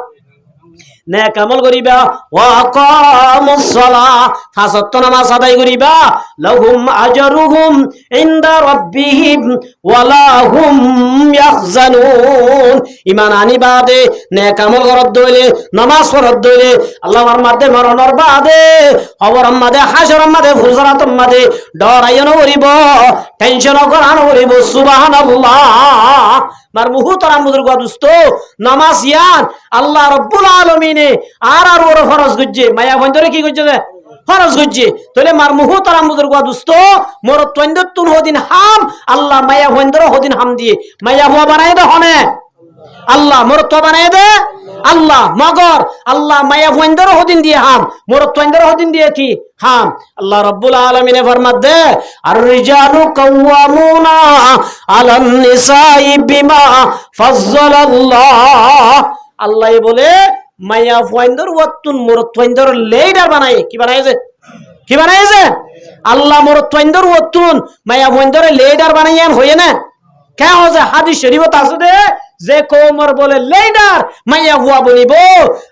নেক আমল করিবা ওয়া আকামুস সালাহ পাঁচ ওয়াক্ত নামাজ আদায় করিবা লাহুম আজরুহুম ইনদা রাব্বিহিম ওয়া লাহুম ইয়াহজানুন ঈমান আনিবা দে নেক আমল করত দইলে নামাজ পড়ত দইলে আল্লাহর মাঝে মরণর বাদে খবরর মাঝে হাসরের মাঝে ফুজরাতের মাঝে ডরাইনো করিব টেনশন করানো করিব সুবহানাল্লাহ মার মুহতারাম বুজুর্গ দোস্ত নামাজ ইয়ান আল্লাহ রাব্বুল আলামিনে আর ওর ফরজ গজ্জে মায়া বন্ধরে কি গজ্জে ফরজ গজ্জে তাহলে মার মুহতারাম বুজুর্গ দোস্ত মোর তন্দতুন হদিন হাম আল্লাহ মায়া বন্ধরে হদিন হাম দিয়ে মায়া হুয়া বানায় দে হনে আল্লাহ মোর তো বানায় দে আল্লাহ মগর আল্লাহ মায়া বন্ধরে হদিন দিয়ে হাম মোর তন্দরে হদিন দিয়ে কি হাম আল্লাহ রাব্বুল আলামিনে ফরমাত দে আর রিজালু কাওয়ামুনা আলান নিসাই বিমা ফাজ্জালাল্লাহ আল্লাহ বলে মায়া ফয়ন্দর ওয়াতুন মুরত ফয়ন্দর লেডার বানায় কি বানাইছে আল্লাহ মুরত ফয়ন্দর ওয়াতুন মায়া ফয়ন্দর লেডার বানাইয়ান হয়ে না কে হচ্ছে হাদিস শরীফত আছে দে যে কোমর বলে লেডার মাইয়া হুয়া বলিব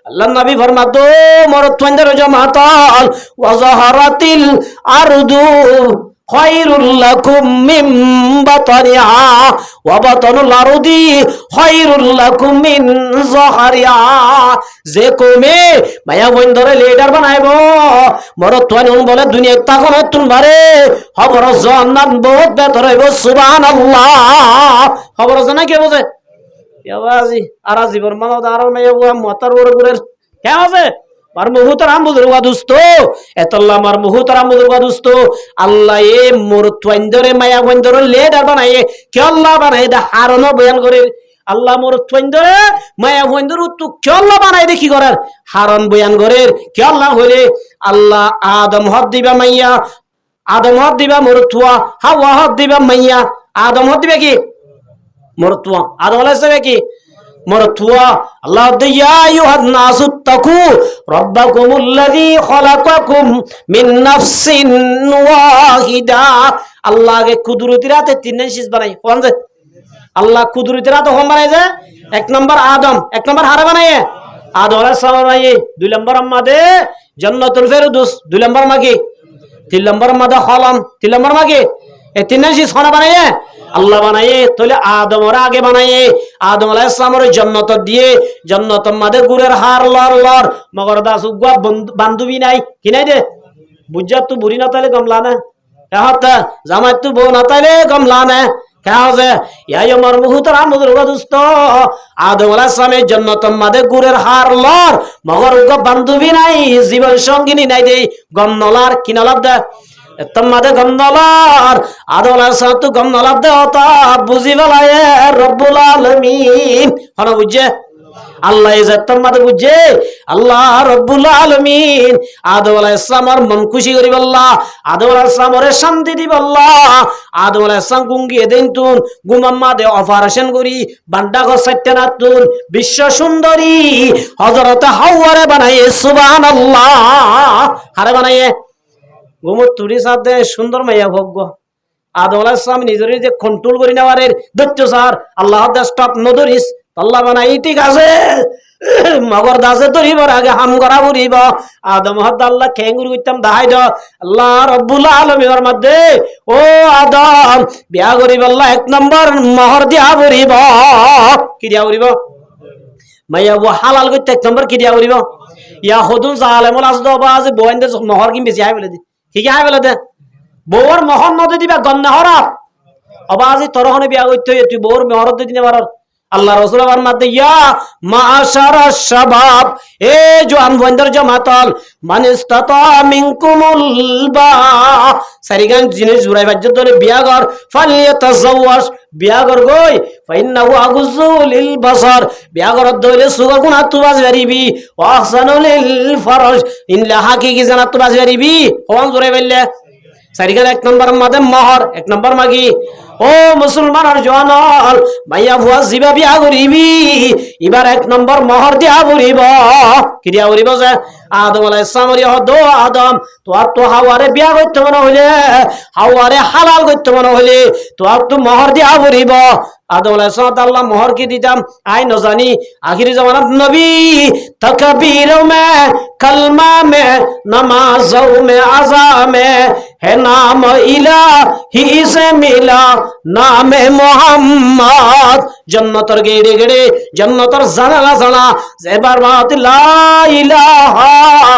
আল্লাহ নবী ফরমাত দো মুরত ফয়ন্দর জামাতাল ওয়া যাহারাতিল আরদু খায়রুল লাকুম মিন বাতনিহা ওয়া বাতনুল আরদি খায়রুল লাকুম মিন যাহারিহা যে কমে মায়া বন্ধরে লিডার বানাইবো মরত তুন বলে দুনিয়া তখন তুন বারে খবর জান্নাত বহুত বেতর হইব সুবহানাল্লাহ খবর জানা কে বোঝে ইয়াবাজি আর জীবন মানব আর মায়া মতার ওর গুরের কে আছে মার মুহতারাম বুজুর্গ দোস্ত এতল্লা মার মুহতারাম বুজুর্গ দোস্ত আল্লাহ এ মোর তোয়াইন্দরে মায়া বন্দরে লেডার বানায়ে কে আল্লাহ বানায় দা হারনো বয়ান করে আল্লাহ মোর তোয়াইন্দরে মায়া বন্দরে তু কে আল্লাহ বানায় দেখি করার হারন বয়ান করে কে আল্লাহ হইলে আল্লাহ আদম হদ দিবা মাইয়া আদম হদ দিবা মোর তুয়া হাওয়া হদ দিবা মাইয়া আদম হদ দিবে কি মোর তুয়া আদম আলাইহিস সালাম কি مرتوا الله يا أيها الناس اتقوا ربكم الذي خلقكم من نفس واحدة الله के कुदरती रात तीन चीज बनाई कौन से अल्लाह कुदरती रात हम बनाए जे एक नंबर आदम एक नंबर हारे बनाए आदम अलैहिस सलाम बनाए दो नंबर अम्मादे जन्नतुल फिरदौस दो नंबर मागी तीन नंबर अम्मादे खलम तीन नंबर मागी ये तीन चीज खाना बनाए আল্লাহ বানায়ে তাহলে আদমের আগে বানায়ে আদম আলাইহিস সালামের জান্নাত দিয়ে জান্নাতের মধ্যে গুরের হার লর লর মগর দাস উগা বান্ধবী নাই কি নাই দে বুঝা তো বুড়ি না তাইলে গমলা না কাহতা জামাই তো বউ না তাইলে গমলা না কাহজে ইয়াই আমার মুহতারাম বুজুর্গ দোস্ত আদম আলাইহিস সালামের জান্নাতের মধ্যে গুরের হার লর মগর উগা বান্ধবী নাই জীবন সঙ্গিনী নাই দে গমনলার কিনালাব দে তোমাদের গমনলার আদম আলাইহিস সালাম তো গমনলার দেওতা বুঝি বলায়ে রব্বুল আলামিন হন বুঝে আল্লাহ ইজ্জত তোমাদের বুঝে আল্লাহ রব্বুল আলামিন আদম আলাইহিস সালামের মন খুশি করি আল্লাহ আদম আলাইহিস সালামের শান্তি দিব আল্লাহ আদম আলাইহিস সালাম গুঙ্গি দেন তুন গুমাম্মা দে অপারেশন করি বান্ডা গো সত্যনাতুন বিশ্ব সুন্দরী হযরত হাওয়ারে বানায়ে সুবহানাল্লাহ হারে বানায়ে গোমর তুরি সাথে সুন্দর মাইয়া ভোগ্য আদম আলাইহিস সালাম নিজের যে কন্ট্রোল করি নেওয়ারের দৈত্য স্যার আল্লাহ স্টপ নদরিস আল্লাহ বানাই ঠিক আছে মগর দাসে ধরিবার আগে হাম করা বুড়িব আদম হদ আল্লাহ খেঙ্গুরি করতাম দাহাই দ আল্লাহ রব্বুল আলামিনের মধ্যে ও আদম বিয়া করিব আল্লাহ এক নম্বর মোহর দিয়া বুড়িব কি দিয়া বুড়িব মাইয়া ও হালাল করতে এক নম্বর কি দিয়া বুড়িব ইয়া হদুল জালেমুল আসদ বাজ বয়েন্দের মোহর কি বেশি আই বলে দি ঠিক আছে বলে দে বউর মোহর নদী দিবা গন্না হরা অবাজি তরহনে বিয়া করতে তুই বউর মোহর দিনে মারার আল্লাহ রাসূল আমার মধ্যে ইয়া মাশারাশ শাবাব এ জওয়ান বন্দর জামাতাল মান ইসতাতা মিনকুমুল বা সারিগান জিনিস জুরাই বাজ্য ধরে বিয়া কর ফালিয়াতাজাওয়াজ বিয়া কর গই ফাইন্নাহু আগুযু লিল বাসার বিয়া কর দইলে সুগা গুনাহ তুবাজ বেরিবি ওয়া আহসানু লিল ফরজ ইনলা হাকিকি জানাত তুবাজ বেরিবি কোন জুরাই বললে সারিগান এক নম্বর মধ্যে মোহর এক নম্বর মাগি ও মুসলমানের জওয়ানল মাইয়া ভুয়া জিবা বিয়া করিবি এবার এক নম্বর মোহর দিয়া বরিব কি দিয়া বরিব যে আদম আলাইহিস সালামের হদ আদম তো হাওয়ারে বিয়া করতে মনে হইলে হাওয়ারে হালাল করতে মনে হইলে তো মোহর দিয়া বরিব আদম আলাইহিস সালাম আল্লাহ মোহর কি দিতাম আই ন জানি আখিরি জামানাত নবী তাকবীর মে কলমা মে নামাজও মে আযা মে है नाम इलाही से मिला नाम मोहम्मद जन्नतर गेड़े गेड़े जन्नतर जाना जाना जेबार बात ला इलाहा